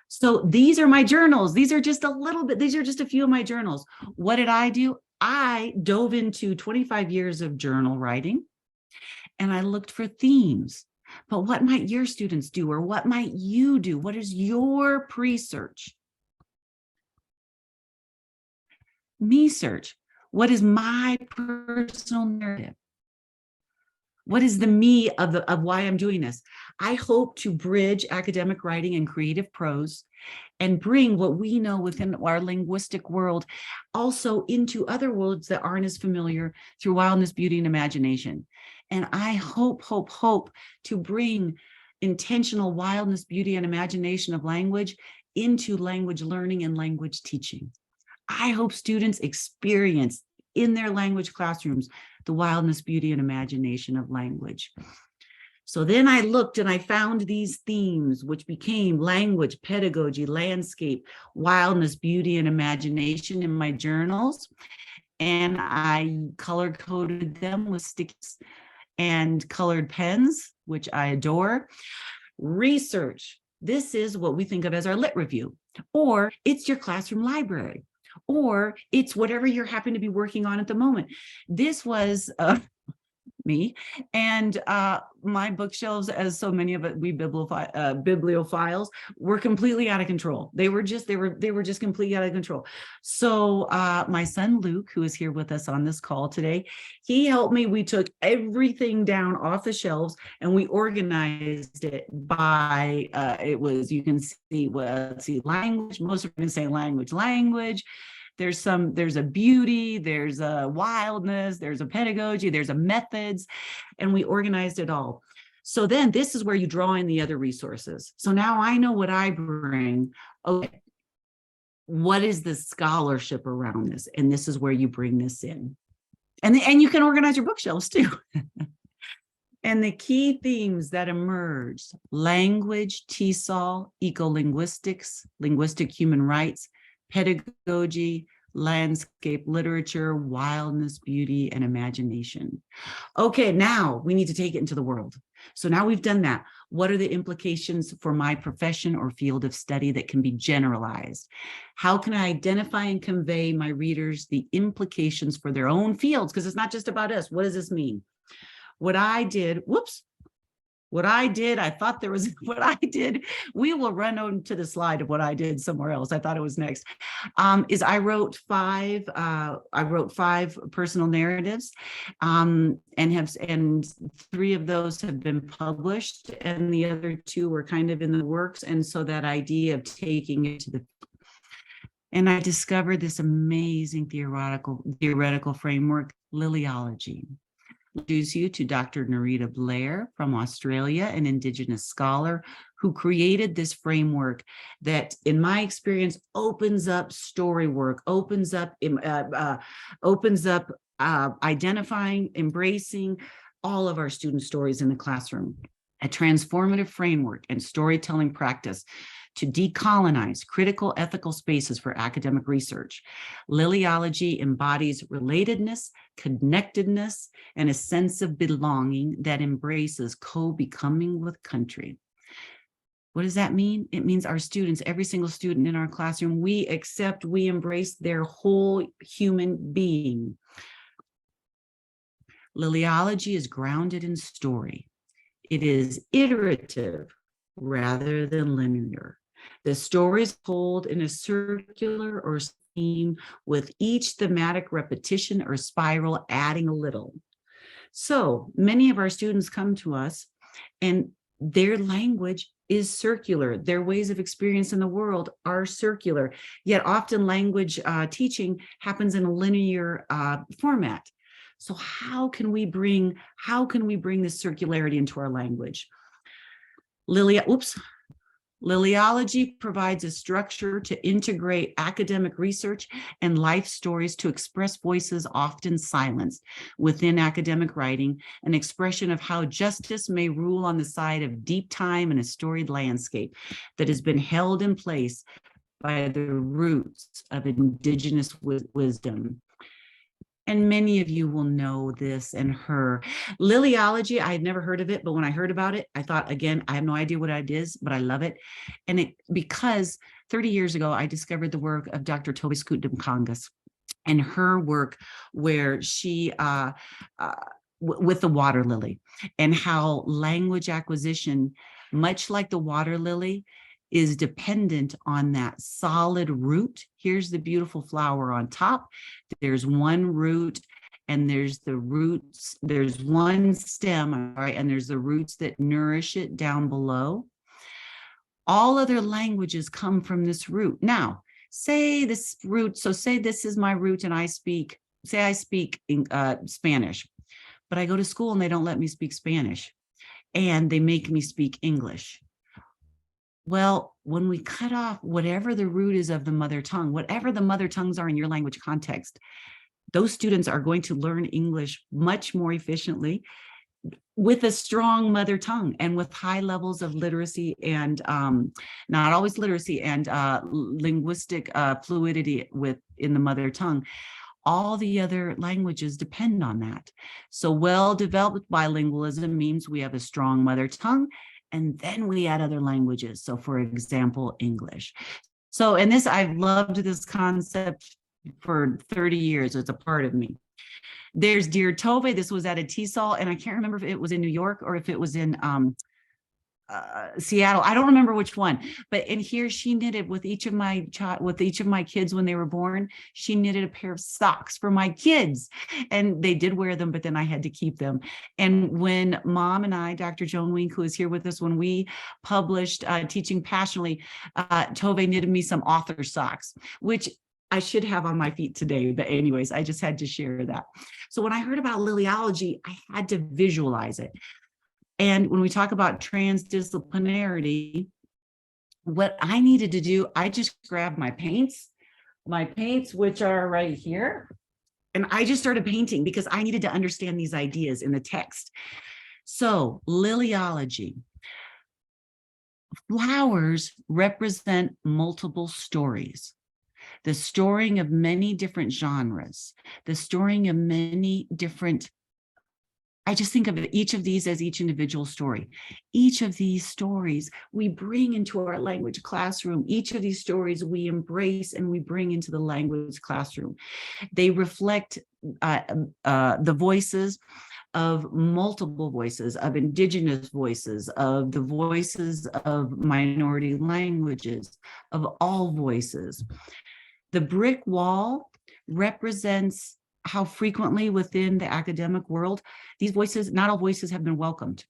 So these are my journals. These are just a few of my journals. What did I do? I dove into 25 years of journal writing, and I looked for themes. But what might your students do, or what might you do? What is your pre-search? Me search. What is my personal narrative? What is the me of why I'm doing this? I hope to bridge academic writing and creative prose and bring what we know within our linguistic world also into other worlds that aren't as familiar through wildness, beauty, and imagination. And I hope to bring intentional wildness, beauty, and imagination of language into language learning and language teaching. I hope students experience in their language classrooms the wildness, beauty, and imagination of language. So then I looked and I found these themes, which became language, pedagogy, landscape, wildness, beauty, and imagination in my journals. And I color-coded them with sticks and colored pens, which I adore. Research. This is what we think of as our lit review, or it's your classroom library, or it's whatever you're happen to be working on at the moment. This was me. And my bookshelves, as so many of it, we bibliophiles, were completely out of control. They were just completely out of control. So my son Luke, who is here with us on this call today, he helped me. We took everything down off the shelves and we organized it by it was, you can see, well, see language. Most of them say language. There's a beauty, there's a wildness, there's a pedagogy, there's a methods, and we organized it all. So then this is where you draw in the other resources. So now I know what I bring. Okay, what is the scholarship around this? And this is where you bring this in. And you can organize your bookshelves too. And the key themes that emerged: language, TESOL, ecolinguistics, linguistic human rights, pedagogy, landscape literature, wildness, beauty, and imagination. Okay, now we need to take it into the world. So now we've done that. What are the implications for my profession or field of study that can be generalized? How can I identify and convey my readers the implications for their own fields? Because it's not just about us. What does this mean? What I did, I thought there was what I did. We will run on to the slide of what I did somewhere else. I thought it was next. Is I wrote five personal narratives, and 3 of those have been published, and the other 2 were kind of in the works. And so that idea of taking it to and I discovered this amazing theoretical framework, Liliology. Introduce you to Dr. Narita Blair from Australia, an Indigenous scholar who created this framework that, in my experience, opens up story work, opens up identifying, embracing all of our student stories in the classroom. A transformative framework and storytelling practice to decolonize critical ethical spaces for academic research. Liliology embodies relatedness, connectedness, and a sense of belonging that embraces co-becoming with country. What does that mean? It means our students, every single student in our classroom, we embrace their whole human being. Liliology is grounded in story. It is iterative rather than linear. The stories told in a circular or theme, with each thematic repetition or spiral adding a little. So many of our students come to us and their language is circular. Their ways of experiencing the world are circular, yet often language teaching happens in a linear format. So how can we bring this circularity into our language? Liliology provides a structure to integrate academic research and life stories to express voices often silenced within academic writing, an expression of how justice may rule on the side of deep time and a storied landscape that has been held in place by the roots of Indigenous wisdom. And many of you will know this and her. Liliology, I had never heard of it, but when I heard about it, I thought, again, I have no idea what it is, but I love it. And because 30 years ago, I discovered the work of Dr. Toby Scoot-Dimkongas and her work where she, with the water lily, and how language acquisition, much like the water lily, is dependent on that solid root. Here's the beautiful flower on top. There's one root and there's the roots. There's one stem, right? And there's the roots that nourish it down below. All other languages come from this root. Now, say this root, so say this is my root and I speak Spanish, but I go to school and they don't let me speak Spanish and they make me speak English. Well, when we cut off whatever the root is of the mother tongue, whatever the mother tongues are in your language context, those students are going to learn English much more efficiently with a strong mother tongue and with high levels of literacy and not always literacy and linguistic fluidity in the mother tongue. All the other languages depend on that. So well-developed bilingualism means we have a strong mother tongue, and then we add other languages. So for example, English. So, and this, I've loved this concept for 30 years. It's a part of me. There's Dear Tove. This was at a TESOL, and I can't remember if it was in New York or if it was in Seattle. I don't remember which one, but in here she knitted with each of my kids when they were born. She knitted a pair of socks for my kids, and they did wear them, but then I had to keep them. And when Mom and I, Dr. Joan Wink, who is here with us, when we published Teaching Passionately, Tove knitted me some author socks, which I should have on my feet today, but anyways, I just had to share that. So when I heard about Liliology, I had to visualize it. And when we talk about transdisciplinarity, what I needed to do, I just grabbed my paints, which are right here, and I just started painting because I needed to understand these ideas in the text. So Liliology. Flowers represent multiple stories. The storing of many different genres, the storing of many different, I just think of each of these as each individual story. Each of these stories we bring into our language classroom. Each of these stories we embrace and we bring into the language classroom. They reflect the voices of multiple voices, of indigenous voices, of the voices of minority languages, of all voices. The brick wall represents how frequently within the academic world, these voices, not all voices have been welcomed.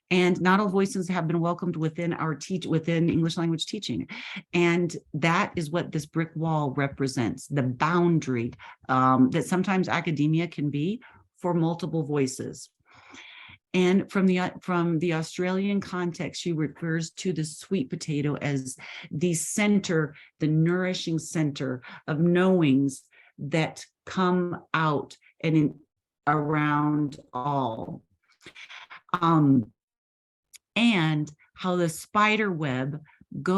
And not all voices have been welcomed within within English language teaching. And that is what this brick wall represents, the boundary that sometimes academia can be for multiple voices. And from the Australian context, she refers to the sweet potato as the center, the nourishing center of knowings that come out and in, around all. And how the spider web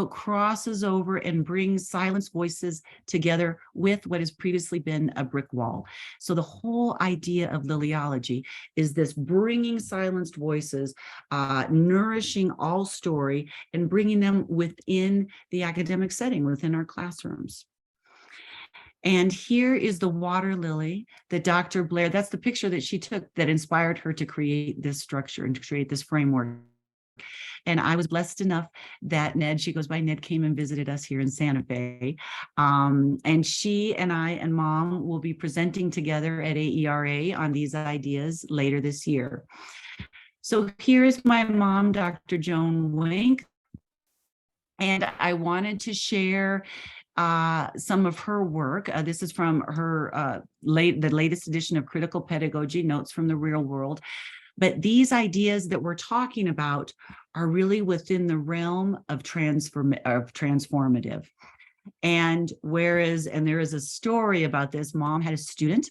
crosses over and brings silenced voices together with what has previously been a brick wall. So the whole idea of Liliology is this bringing silenced voices, nourishing all story, and bringing them within the academic setting, within our classrooms. And here is the water lily that Dr. Blair, that's the picture that she took that inspired her to create this structure and to create this framework. And I was blessed enough that Ned, she goes by Ned, came and visited us here in Santa Fe. And she and I and Mom will be presenting together at AERA on these ideas later this year. So here's my mom, Dr. Joan Wink. And I wanted to share some of her work. This is from her the latest edition of Critical Pedagogy, Notes from the Real World. But these ideas that we're talking about are really within the realm of transformative. And there is a story about this. Mom had a student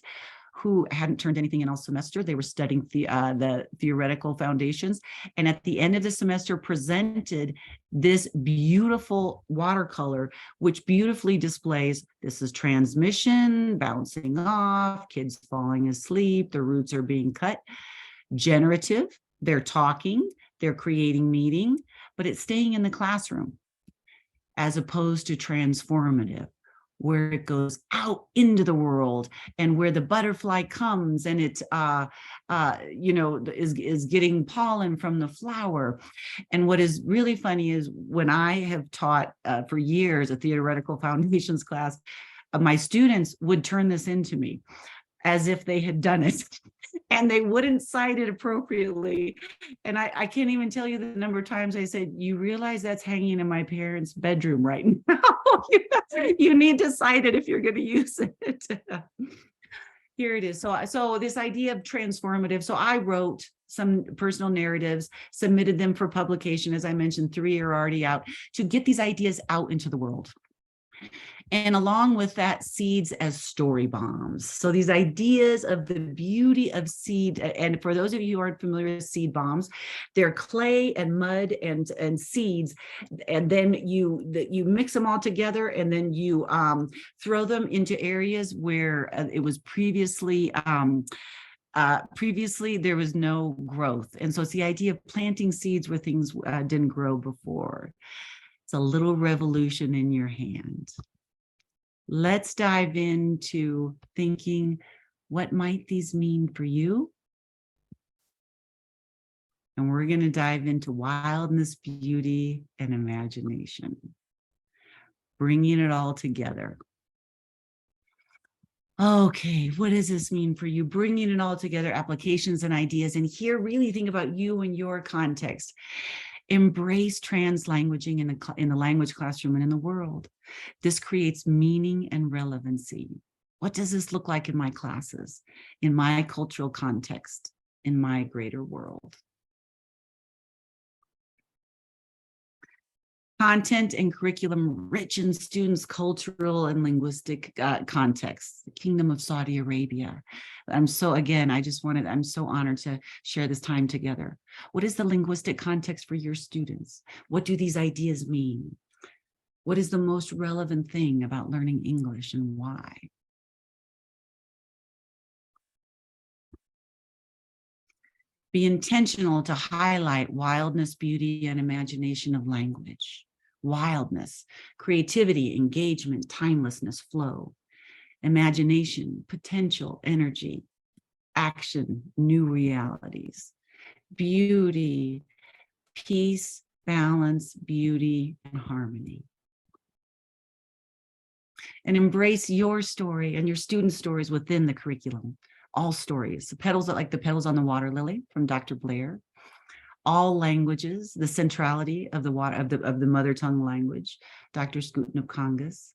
who hadn't turned anything in all semester. They were studying the theoretical foundations. And at the end of the semester presented this beautiful watercolor, which beautifully displays, this is transmission, bouncing off, kids falling asleep, the roots are being cut. Generative, they're talking, they're creating meaning, but it's staying in the classroom, as opposed to transformative, where it goes out into the world and where the butterfly comes and it is getting pollen from the flower. And what is really funny is when I have taught for years a theoretical foundations class, my students would turn this into me as if they had done it. And they wouldn't cite it appropriately. And I can't even tell you the number of times I said, you realize that's hanging in my parents' bedroom right now. You need to cite it if you're going to use it. Here it is. So this idea of transformative. So I wrote some personal narratives, submitted them for publication. As I mentioned, 3 are already out, to get these ideas out into the world. And along with that, seeds as story bombs. So these ideas of the beauty of seed, and for those of you who aren't familiar with seed bombs, they're clay and mud and seeds, and then you mix them all together, and then you throw them into areas where it was previously there was no growth. And so it's the idea of planting seeds where things didn't grow before. It's a little revolution in your hand. Let's dive into thinking What might these mean for you? And we're going to dive into wildness, beauty, and imagination, bringing it all together. Okay, what does this mean for you? Bringing it all together, applications and ideas. And here, really think about you and your context. Embrace translanguaging in the language classroom and in the world. This creates meaning and relevancy. What does this look like in my classes, in my cultural context, in my greater world? Content and curriculum rich in students' cultural and linguistic contexts, the Kingdom of Saudi Arabia. I'm so honored to share this time together. What is the linguistic context for your students? What do these ideas mean? What is the most relevant thing about learning English and why? Be intentional to highlight wildness, beauty, and imagination of language. Wildness, creativity, engagement, timelessness, flow. Imagination, potential, energy, action, new realities. Beauty, peace, balance, beauty, and harmony. And embrace your story and your students' stories within the curriculum. All stories, the petals like the petals on the water lily from Dr. Blair. All languages, the centrality of the mother tongue language, Dr. Scooten of Congas.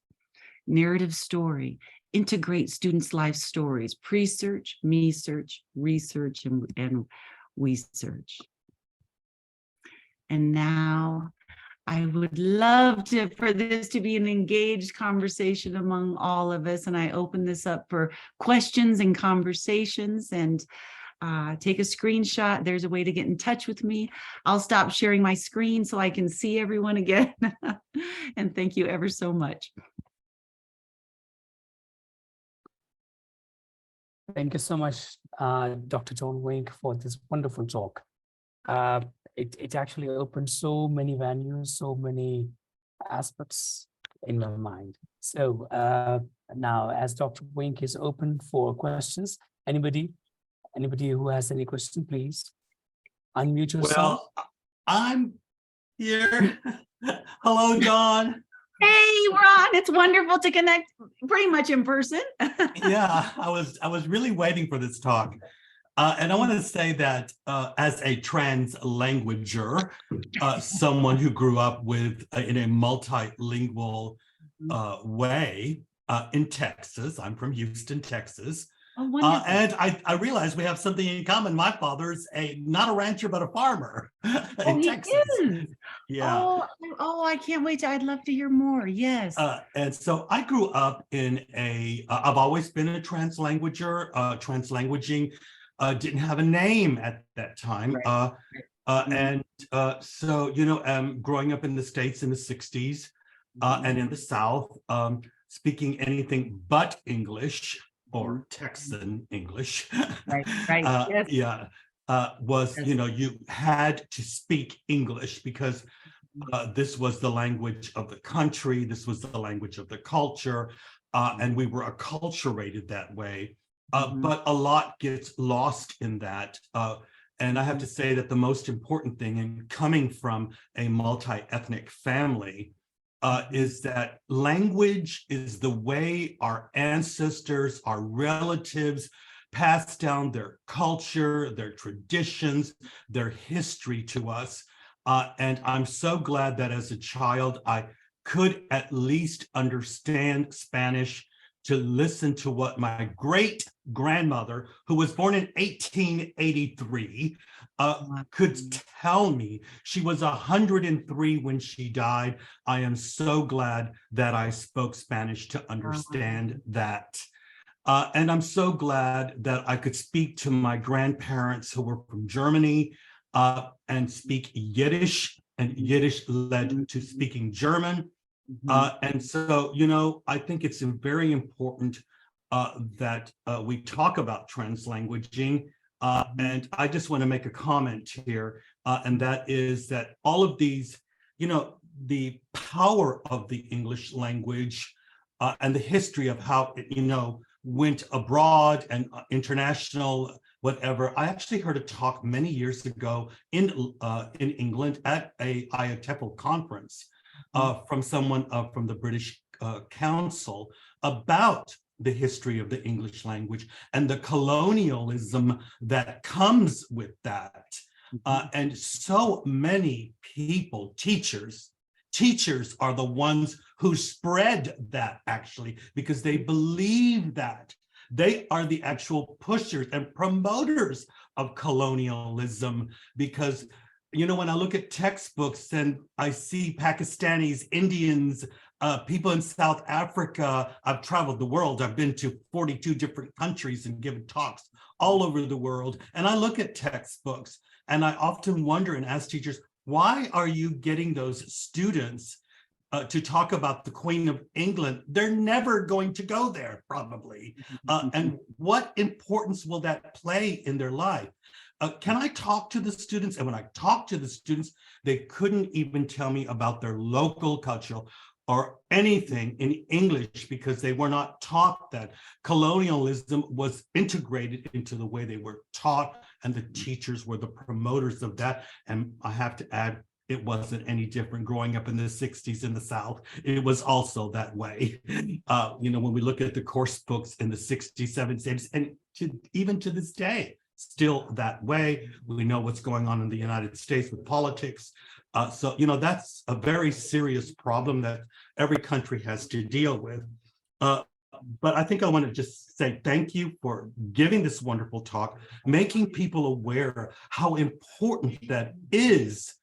Narrative story, integrate students' life stories, pre-search, me-search, research, and we-search. And now I would love for this to be an engaged conversation among all of us. And I open this up for questions and conversations, and take a screenshot. There's a way to get in touch with me. I'll stop sharing my screen so I can see everyone again. And thank you ever so much. Thank you so much, Dr. Joan Wink, for this wonderful talk. It actually opened so many venues, so many aspects in my mind. So now, as Dr. Wink is open for questions, anybody who has any question, please unmute yourself. Well, I'm here. Hello, Dawn. Hey, Ron, it's wonderful to connect pretty much in person. Yeah, I was really waiting for this talk. And I want to say that as a translanguager, someone who grew up in a multilingual way in Texas, I'm from Houston, Texas. Oh, wonderful. And I realized we have something in common. My father's not a rancher, but a farmer in Texas. Is. Yeah. Oh, I can't wait. I'd love to hear more. Yes. And so I grew up in I've always been a translanguager. Translanguaging didn't have a name at that time. Right. And so, growing up in the States in the 60s and in the South, speaking anything but English, or Texan English, right. Yes. Yeah, was, you had to speak English because this was the language of the country, this was the language of the culture, and we were acculturated that way. But a lot gets lost in that. And I have to say that the most important thing in coming from a multi-ethnic family is that language is the way our ancestors, our relatives passed down their culture, their traditions, their history to us. And I'm so glad that as a child, I could at least understand Spanish, to listen to what my great grandmother, who was born in 1883, could tell me. She was 103 when she died. I am so glad that I spoke Spanish to understand that. And I'm so glad that I could speak to my grandparents who were from Germany and speak Yiddish, and Yiddish led to speaking German. And so, I think it's very important that we talk about translanguaging. And I just want to make a comment here, and that is that all of these, the power of the English language and the history of how, went abroad and international, whatever. I actually heard a talk many years ago in England at a IATEFL conference from someone from the British Council about the history of the English language and the colonialism that comes with that. And so many people, teachers are the ones who spread that, actually, because they believe that. They are the actual pushers and promoters of colonialism, because, you know, when I look at textbooks and I see Pakistanis, Indians, people in South Africa, I've traveled the world. I've been to 42 different countries and given talks all over the world. And I look at textbooks and I often wonder and ask teachers, why are you getting those students to talk about the Queen of England? They're never going to go there, probably. And what importance will that play in their life? Can I talk to the students? And when I talk to the students, they couldn't even tell me about their local culture or anything in English, because they were not taught that. Colonialism was integrated into the way they were taught, and the teachers were the promoters of that. And I have to add, it wasn't any different growing up in the 60s in the South. It was also that way. You know, when we look at the course books in the 60s, 70s, and even to this day, still that way. We know what's going on in the United States with politics. So, you know, that's a very serious problem that every country has to deal with. But I think I want to just say thank you for giving this wonderful talk, making people aware how important that is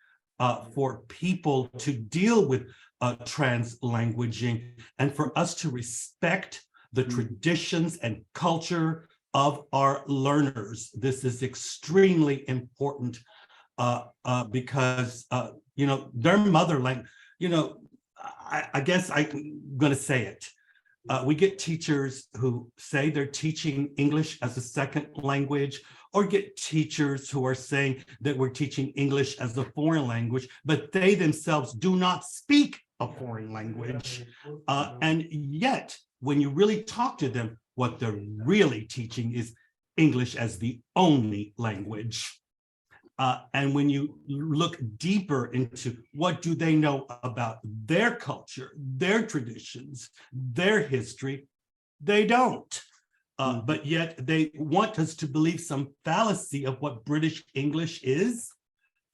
for people to deal with translanguaging, and for us to respect the traditions and culture of our learners. This is extremely important because, you know, their mother language, you know, I guess I'm going to say it. We get teachers who say they're teaching English as a second language, or get teachers who are saying that we're teaching English as a foreign language, but they themselves do not speak a foreign language. And yet, when you really talk to them, what they're really teaching is English as the only language. And when you look deeper into what do they know about their culture, their traditions, their history, they don't. But yet they want us to believe some fallacy of what British English is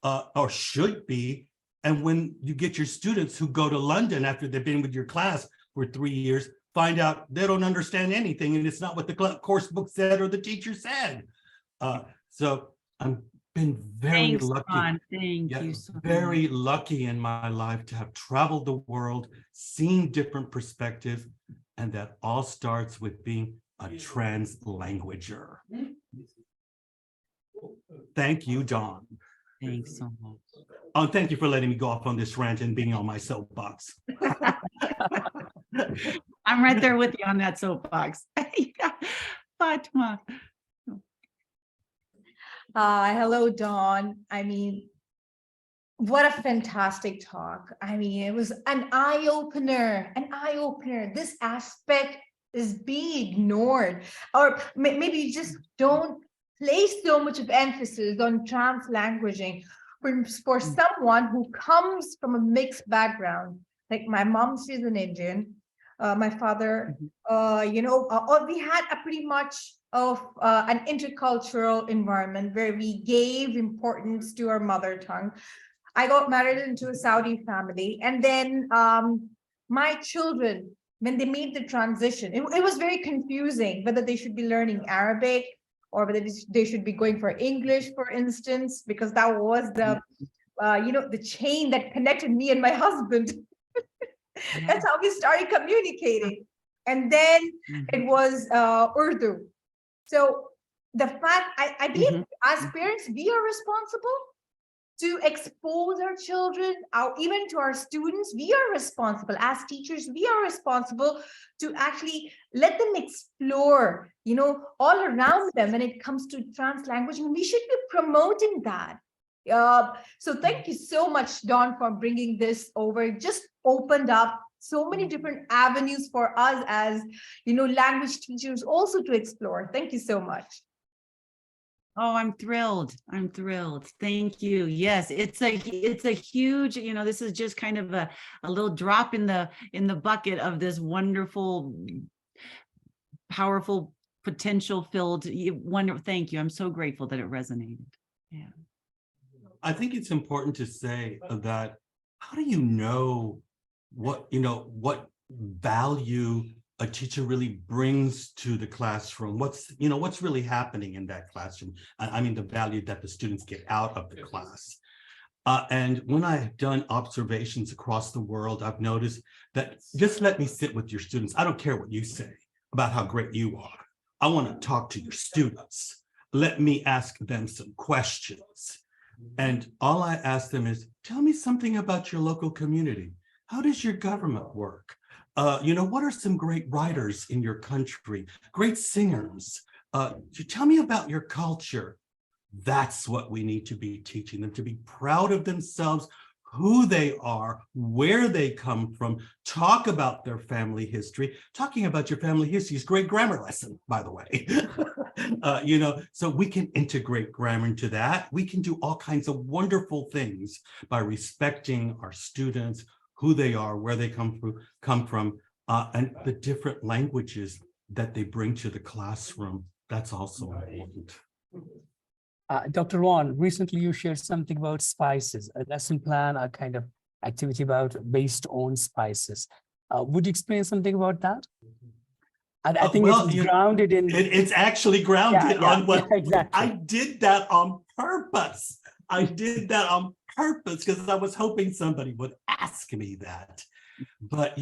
or should be. And when you get your students who go to London after they've been with your class for 3 years, find out they don't understand anything, and it's not what the course book said or the teacher said. So I'm been very Thanks, lucky. Ron. Thank you so Very much. lucky in my life to have traveled the world, seen different perspectives, and that all starts with being a translanguager. Thank you, Dawn. Thanks so much. Oh, thank you for letting me go off on this rant and being on my soapbox. I'm right there with you on that soapbox. Yeah. Fatma. Hello, Dawn. I mean, what a fantastic talk. I mean, it was an eye-opener, This aspect is being ignored, or maybe you just don't place so much of emphasis on translanguaging for someone who comes from a mixed background. Like my mom, she's an Indian. My father, you know, we had a pretty much of an intercultural environment where we gave importance to our mother tongue. I got married into a Saudi family, and then my children, when they made the transition, it was very confusing whether they should be learning Arabic or whether they should be going for English, for instance, because that was the you know, the chain that connected me and my husband. That's how we started communicating. And then it was Urdu. So the fact, I believe as parents, we are responsible to expose our children, even to our students. We are responsible as teachers. We are responsible to actually let them explore, you know, all around them when it comes to translanguaging. We should be promoting that. So thank you so much, Dawn, for bringing this over. It just opened up so many different avenues for us as, language teachers also to explore. Thank you so much. Oh, I'm thrilled. I'm thrilled. Thank you. Yes, it's a huge, this is just kind of a little drop in the bucket of this wonderful, powerful, potential filled wonderful. Thank you. I'm so grateful that it resonated. Yeah. I think it's important to say that how do you know what value a teacher really brings to the classroom? What's really happening in that classroom? I mean, the value that the students get out of the class. And when I've done observations across the world, I've noticed that just let me sit with your students. I don't care what you say about how great you are. I want to talk to your students. Let me ask them some questions. And all I ask them is, tell me something about your local community. How does your government work? What are some great writers in your country? Great singers? Tell me about your culture. That's what we need to be teaching them, to be proud of themselves, who they are, where they come from, talk about their family history. Talking about your family history is a great grammar lesson, by the way. So we can integrate grammar into that. We can do all kinds of wonderful things by respecting our students, who they are, where they come from, and the different languages that they bring to the classroom. That's also important. Dr. Ron, recently you shared something about spices, a lesson plan, a kind of activity based on spices. Would you explain something about that? I think it's grounded in. It's actually grounded on what exactly. I did that on purpose. I did that on purpose because I was hoping somebody would ask me that. But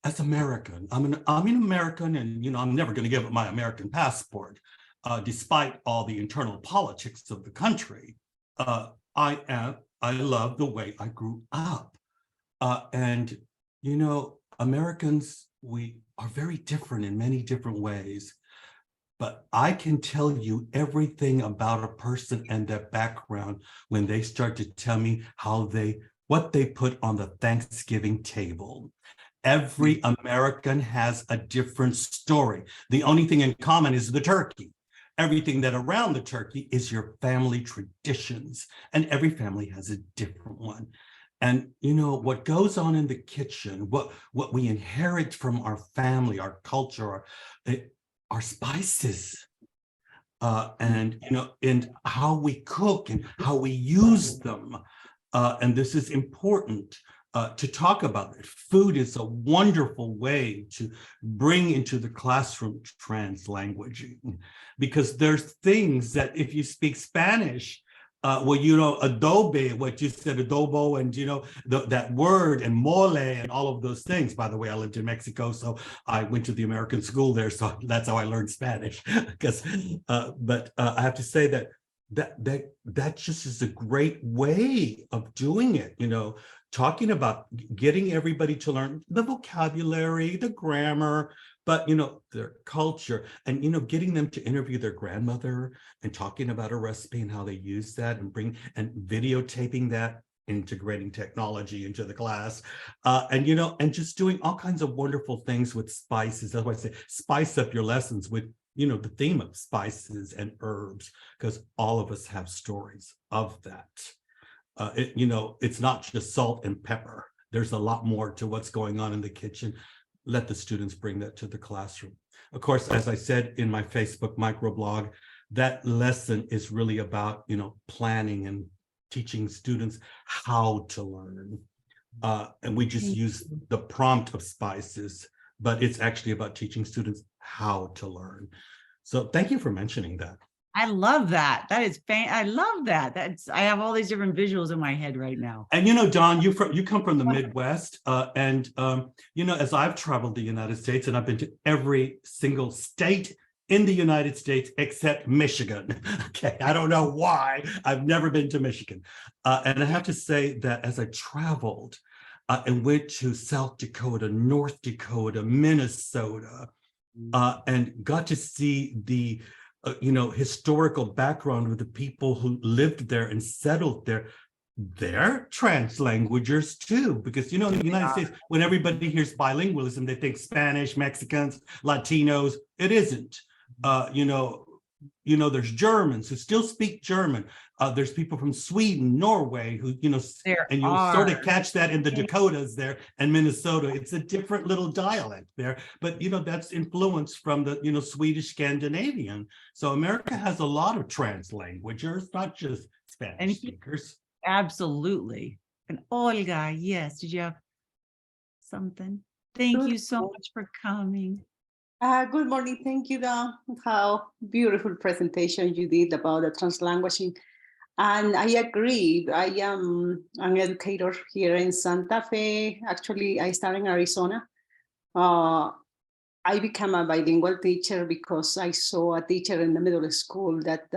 as American, I'm an American, and I'm never going to give up my American passport, despite all the internal politics of the country. I love the way I grew up, and Americans, we are very different in many different ways. But I can tell you everything about a person and their background when they start to tell me what they put on the Thanksgiving table. Every American has a different story. The only thing in common is the turkey. Everything that around the turkey is your family traditions, and every family has a different one. And what goes on in the kitchen, what we inherit from our family, our culture, our spices, and how we cook and how we use them. And this is important to talk about it. Food is a wonderful way to bring into the classroom translanguaging, because there's things that if you speak Spanish, adobe, what you said, adobo, and that word, and mole, and all of those things. By the way, I lived in Mexico, so I went to the American school there, so that's how I learned Spanish. But I have to say that just is a great way of doing it. Talking about getting everybody to learn the vocabulary, the grammar, but their culture, and getting them to interview their grandmother and talking about a recipe and how they use that, and videotaping that, integrating technology into the class, and just doing all kinds of wonderful things with spices. That's why I say spice up your lessons with the theme of spices and herbs, because all of us have stories of that. It's not just salt and pepper. There's a lot more to what's going on in the kitchen. Let the students bring that to the classroom. Of course, as I said in my Facebook microblog, that lesson is really about, planning and teaching students how to learn. And we just use the prompt of spices, but it's actually about teaching students how to learn. So thank you for mentioning that. I love that. I love that. I have all these different visuals in my head right now. And Don, you come from the Midwest, and as I've traveled the United States, and I've been to every single state in the United States except Michigan. Okay, I don't know why. I've never been to Michigan, and I have to say that as I traveled and went to South Dakota, North Dakota, Minnesota, and got to see the historical background of the people who lived there and settled there, they're translanguagers too, because, you know, in the United States, when everybody hears bilingualism, they think Spanish, Mexicans, Latinos. It isn't. There's Germans who still speak German. There's people from Sweden, Norway, who, and you'll sort of catch that in the Dakotas there and Minnesota. It's a different little dialect there, but, that's influenced from the, Swedish Scandinavian. So America has a lot of translanguagers, not just Spanish speakers. Absolutely. And Olga, yes, did you have something? Thank you so much for coming. Good morning. Thank you, Dawn. How beautiful presentation you did about the translanguaging. And I agree. I am an educator here in Santa Fe. Actually, I started in Arizona. I became a bilingual teacher because I saw a teacher in the middle school that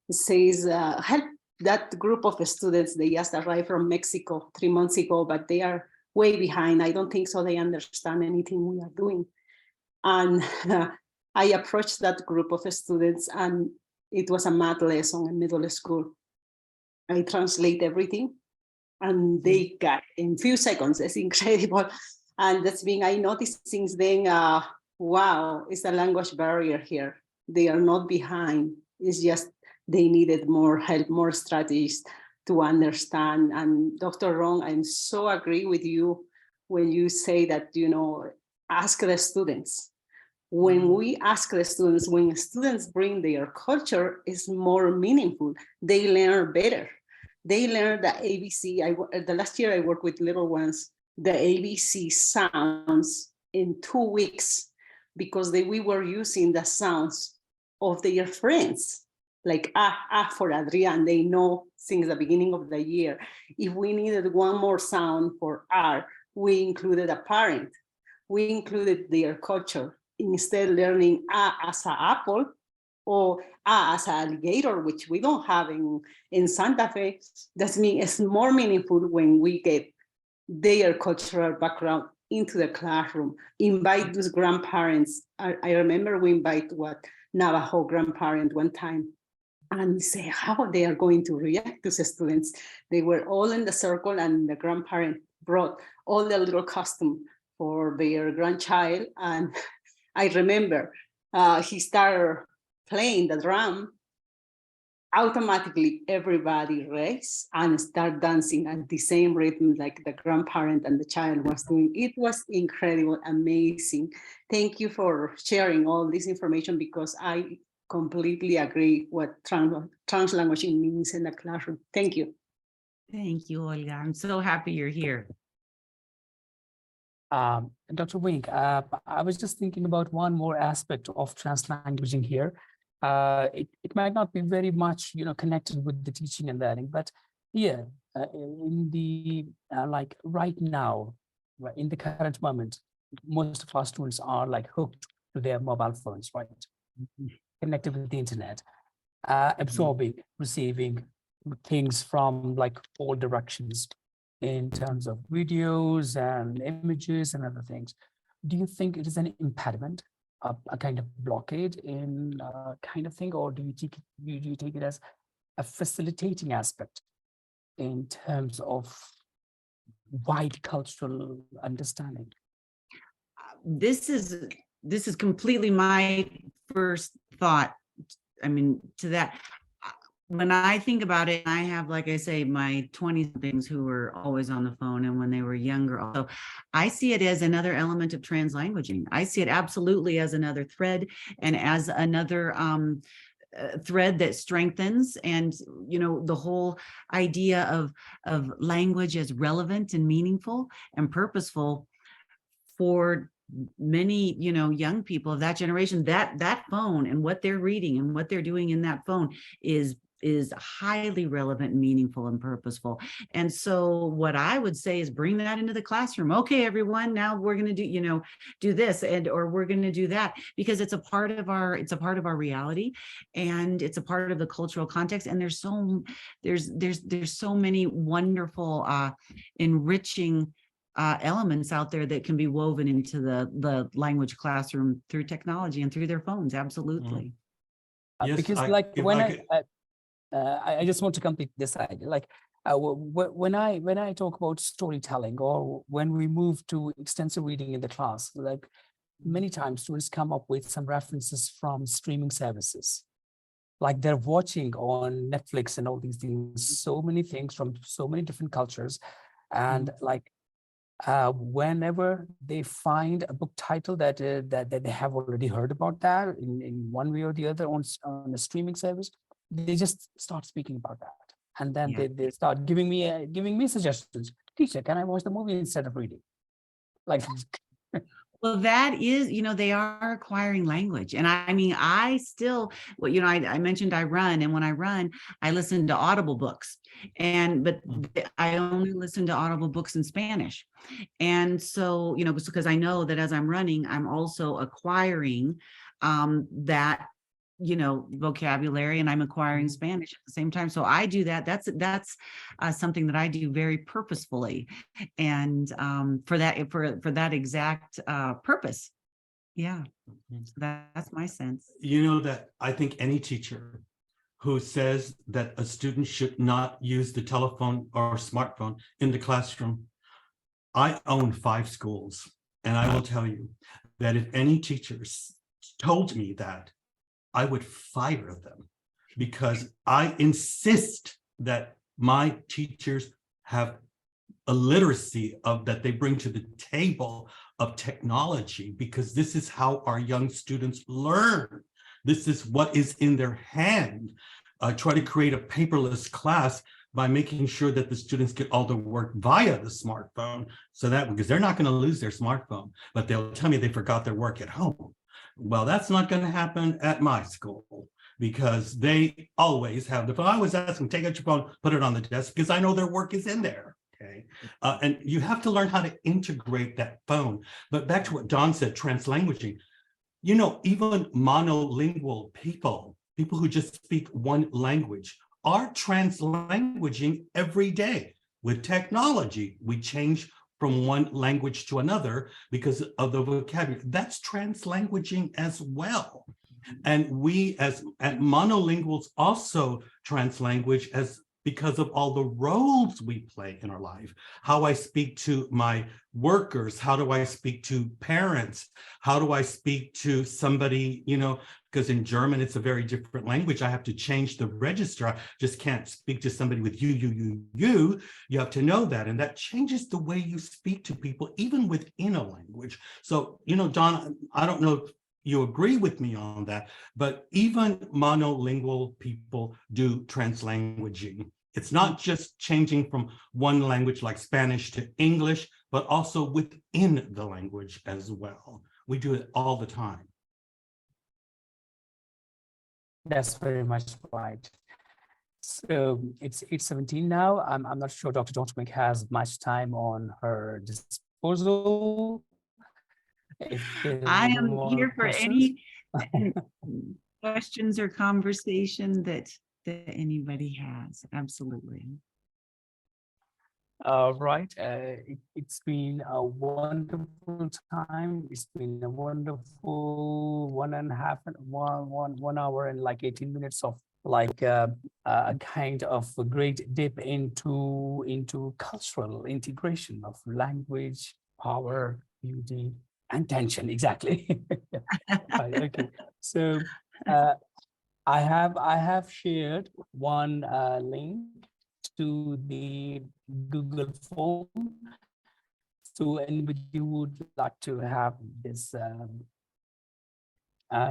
says, help that group of students. They just arrived from Mexico 3 months ago, but they are way behind. I don't think so they understand anything we are doing. And I approached that group of students, and it was a math lesson in middle school. I translate everything, and they got in few seconds. It's incredible. And that's been, I noticed since then, wow, it's a language barrier here. They are not behind. It's just they needed more help, more strategies to understand. And Dr. Ron, I'm so agree with you when you say that, ask the students. When we ask the students, when students bring their culture, it's more meaningful. They learn better. They learn the ABC. The last year I worked with little ones, the ABC sounds in 2 weeks, because we were using the sounds of their friends, like for Adrian, they know since the beginning of the year. If we needed one more sound for R, we included a parent. We included their culture. Instead learning as an apple or as an alligator, which we don't have in Santa Fe. That means it's more meaningful when we get their cultural background into the classroom. Invite those grandparents. I remember we invite Navajo grandparent one time, and we say how they are going to react to the students. They were all in the circle, and the grandparent brought all the little costume for their grandchild. And I remember he started playing the drum. Automatically, everybody raised and start dancing at the same rhythm like the grandparent and the child was doing. It was incredible, amazing. Thank you for sharing all this information, because I completely agree what translanguaging means in the classroom. Thank you. Thank you, Olga. I'm so happy you're here. Dr. Wink, I was just thinking about one more aspect of translanguaging here. It might not be very much, connected with the teaching and learning, but yeah, in the like right now, in the current moment, most of our students are like hooked to their mobile phones, right? Connected with the internet, absorbing, receiving things from like all directions, in terms of videos and images and other things. Do you think it is an impediment, a kind of blockade in kind of thing, or do you take it as a facilitating aspect in terms of wide cultural understanding? This is completely my first thought. I mean, to that. When I think about it, I have, like I say, my 20-somethings who were always on the phone, and when they were younger. So I see it as another element of translanguaging. I see it absolutely as another thread, and as another thread that strengthens, and the whole idea of language as relevant and meaningful and purposeful for many young people of that generation. That phone and what they're reading and what they're doing in that phone is highly relevant, meaningful, and purposeful. And so what I would say is bring that into the classroom. Okay, everyone, now we're going to do this, or we're going to do that, because it's a part of our reality, and it's a part of the cultural context. And there's so many wonderful, enriching elements out there that can be woven into the language classroom through technology and through their phones. Absolutely. Because I just want to complete this idea. Like When I talk about storytelling, or when we move to extensive reading in the class, like many times students come up with some references from streaming services. Like they're watching on Netflix and all these things, so many things from so many different cultures. And like whenever they find a book title that they have already heard about that in one way or the other on a streaming service, they just start speaking about that. And then Yeah. they start giving me suggestions. Teacher, can I watch the movie instead of reading? Like Well, that is, they are acquiring language. And I mean, I still, well, I mentioned I run, and when I run, I listen to Audible books. But I only listen to Audible books in Spanish. And so, because I know that as I'm running, I'm also acquiring that vocabulary, and I'm acquiring Spanish at the same time. So I do that. That's something that I do very purposefully, and for that exact purpose. Yeah, so that's my sense. You know that I think any teacher who says that a student should not use the telephone or smartphone in the classroom, I own 5 schools, and I will tell you that if any teachers told me that, I would fire them, because I insist that my teachers have a literacy that they bring to the table of technology, because this is how our young students learn. This is what is in their hand. I try to create a paperless class by making sure that the students get all the work via the smartphone, because they're not going to lose their smartphone, but they'll tell me they forgot their work at home. Well, that's not going to happen at my school, because they always have the phone. I always ask them, take out your phone, put it on the desk, because I know their work is in there. Okay. And you have to learn how to integrate that phone. But back to what Don said, translanguaging, even monolingual people who just speak one language, are translanguaging every day. With technology, we change from one language to another because of the vocabulary. That's translanguaging as well. And we as monolinguals also translanguage because of all the roles we play in our life. How I speak to my workers, how do I speak to parents? How do I speak to somebody, because in German, it's a very different language. I have to change the register. I just can't speak to somebody with you. You have to know that. And that changes the way you speak to people, even within a language. So, Don, I don't know if you agree with me on that, but even monolingual people do translanguaging. It's not just changing from one language like Spanish to English, but also within the language as well. We do it all the time. that's very much right. So it's 8:17 now. I'm not sure Dr. Donchmak has much time on her disposal. If there's I am more here for questions. any questions or conversation that anybody has. Absolutely. Right. It's been a wonderful time. It's been a wonderful 1 hour and like 18 minutes of like a kind of a great dip into cultural integration of language, power, beauty, and tension. Exactly. Right, okay. So I have shared one link to the Google form. So anybody who would like to have this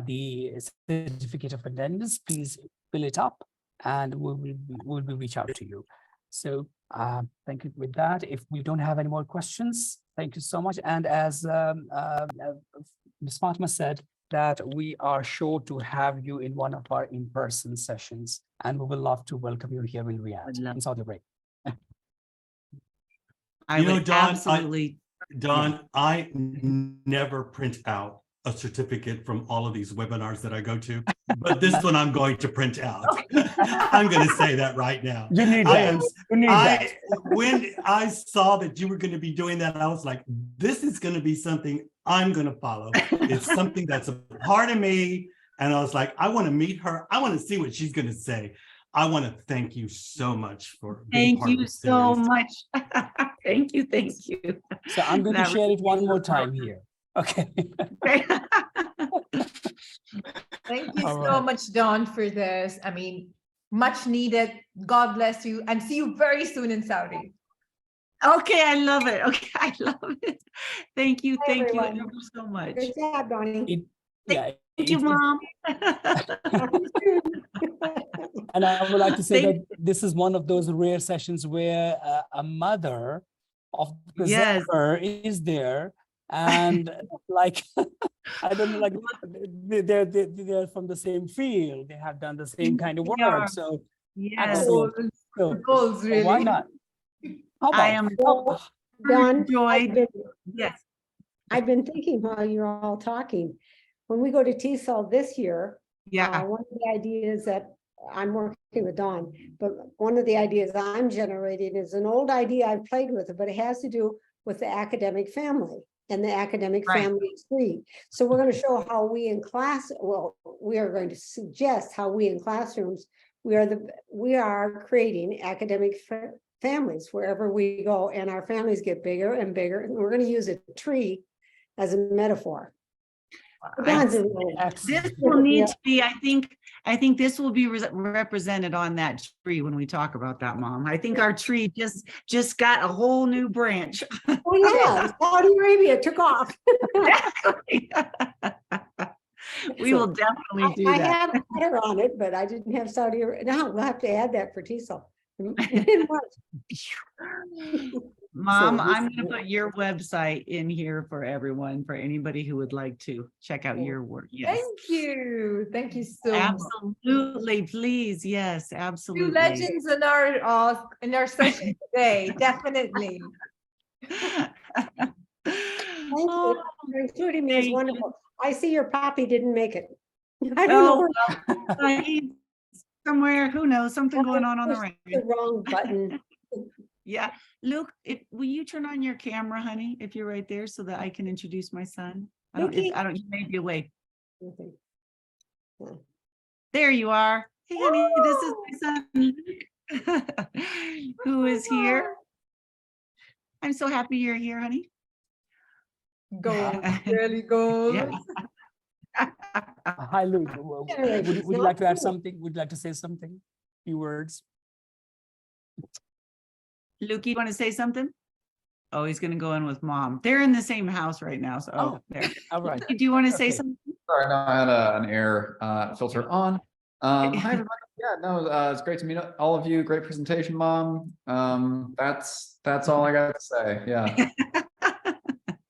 the certificate of attendance, please fill it up and we'll reach out to you. So thank you with that. If we don't have any more questions, thank you so much. And as Ms. Fatma said, that we are sure to have you in one of our in-person sessions, and we will love to welcome you here in Riyadh, in Saudi Arabia. I would Don, absolutely. I never print out a certificate from all of these webinars that I go to, but this one I'm going to print out. I'm going to say that right now. You need that. When I saw that you were going to be doing that, I was like, this is going to be something I'm going to follow. It's something that's a part of me. And I was like, I want to meet her. I want to see what she's going to say. I want to thank you so much for being Thank part of you the so series. much. Thank you, thank you. So I'm going to That share really it one means more a lot. time here. Okay. Okay. Thank you All so right. much, Dawn, for this. I mean, much needed. God bless you, and see you very soon in Saudi. Okay, I love it. Okay, I love it. Thank you, Hi, thank you everyone. ever so much. Good job, Donnie. It, yeah, Thank you, it- Mom. Talk to you soon. and I would like to say Thank- that this is one of those rare sessions where a mother of the Yes. presenter is there, and like I don't know, like they're from the same field. They have done the same kind of They are. work. So Yes, excellent. So Goals, really. why not? How I about? am Don, overjoyed. Yes, I've been thinking while you're all talking, when we go to TESOL this year, yeah, one of the ideas that I'm working with Dawn, but one of the ideas I'm generating is an old idea I've played with, but it has to do with the academic family and the academic Right. family tree. So we're going to show how we in class, well, we are going to suggest how we in classrooms, we are creating academic families wherever we go, and our families get bigger and bigger, and we're going to use a tree as a metaphor. Dawn's a really- Excellent. this will need to be, I think this will be represented on that tree when we talk about that, Mom. I think our tree just got a whole new branch. Oh, yeah, Saudi Arabia took off. We will definitely do I that. have butter on it, but I didn't have Saudi Arabia. No, we'll have to add that for TESOL. Mom, So I'm this- gonna put your website in here for everyone, for anybody who would like to check out your work. Yes, Thank you. Thank you so much. absolutely, please. Yes, Two absolutely. legends in our session today, definitely. Thank Oh, you. Your including me is thank wonderful. I see your poppy didn't make it. I don't know oh, well, he's somewhere, who knows, something going on the where range. the wrong button. Yeah, Luke, will you turn on your camera, honey, if you're right there, so that I can introduce my son? Lukey. You may be away. Okay. There you are. Hey, honey, this is my son, Luke, who is here. I'm so happy you're here, honey. Goals, really goals. Yeah. Hi, Luke. Would you like to add something? Would you like to say something? Few words. Luke, you want to say something? Oh, he's going to go in with Mom. They're in the same house right now. So, Oh, there. all right. Do you want to say Okay. something? Sorry, no, I had an air filter on. Hi, everybody. Yeah, no, it's great to meet all of you. Great presentation, Mom. That's all I got to say. Yeah.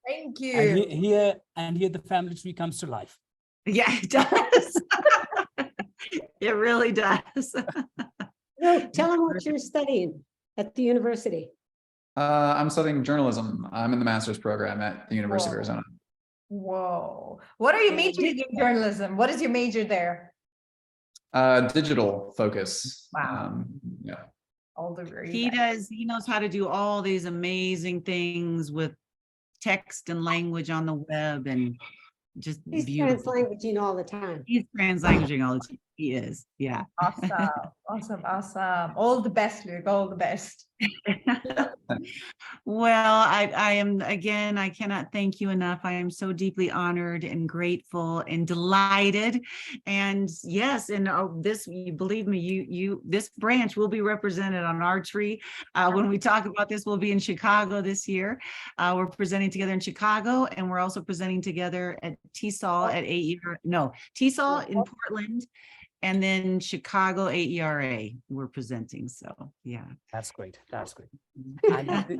Thank And you. here the family tree comes to life. Yeah, it does. It really does. Luke, tell them what you're studying at the university. I'm studying journalism. I'm in the master's program at the University of Whoa. Arizona. Whoa. What are you majoring in journalism? What is your major there? Digital focus. Wow. Yeah. All the very He best. he knows how to do all these amazing things with text and language on the web, and just He's beautiful. translanguaging all the time. He's translanguaging all the time. He is, yeah. Awesome. Awesome. Awesome. All the best, Luke. All the best. Well, I am, again, I cannot thank you enough. I am so deeply honored and grateful and delighted. And yes, and this, you believe me, this branch will be represented on our tree. When we talk about this, we'll be in Chicago this year. We're presenting together in Chicago, and we're also presenting together at TESOL at TESOL in Portland. And then Chicago AERA we're presenting. So yeah. That's great. That's great. And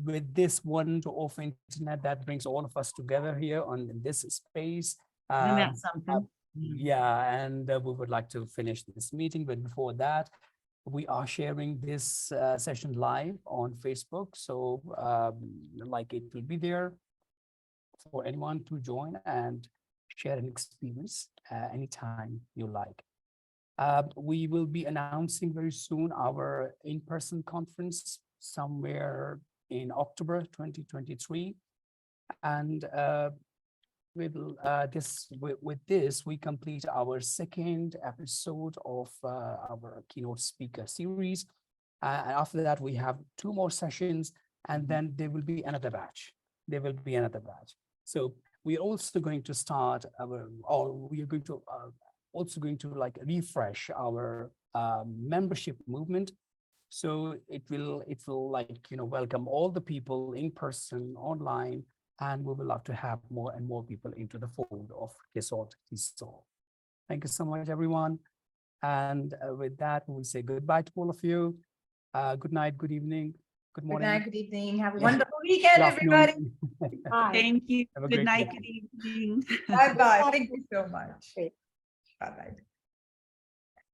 with this wonderful internet that brings all of us together here on this space. Isn't that something? Yeah, and we would like to finish this meeting, but before that, we are sharing this session live on Facebook. So like it will be there for anyone to join and share an experience anytime you like. We will be announcing very soon our in-person conference somewhere in October 2023. And with this, we complete our second episode of our keynote speaker series. And after that, we have 2 more sessions, and then there will be another batch. There will be another batch. So we are also going to start we are going to also going to like refresh our membership movement. So it will like, welcome all the people in person, online, and we would love to have more and more people into the fold of KSAALTTESOL. Thank you so much, everyone. And with that, we will say goodbye to all of you. Good night, good evening, good Good morning. night, good evening. Have a Yeah. wonderful weekend, Good everybody. afternoon. Bye. Thank you. Have a Good great night, day. good evening. Bye-bye. Thank you so much. Great. Bye-bye.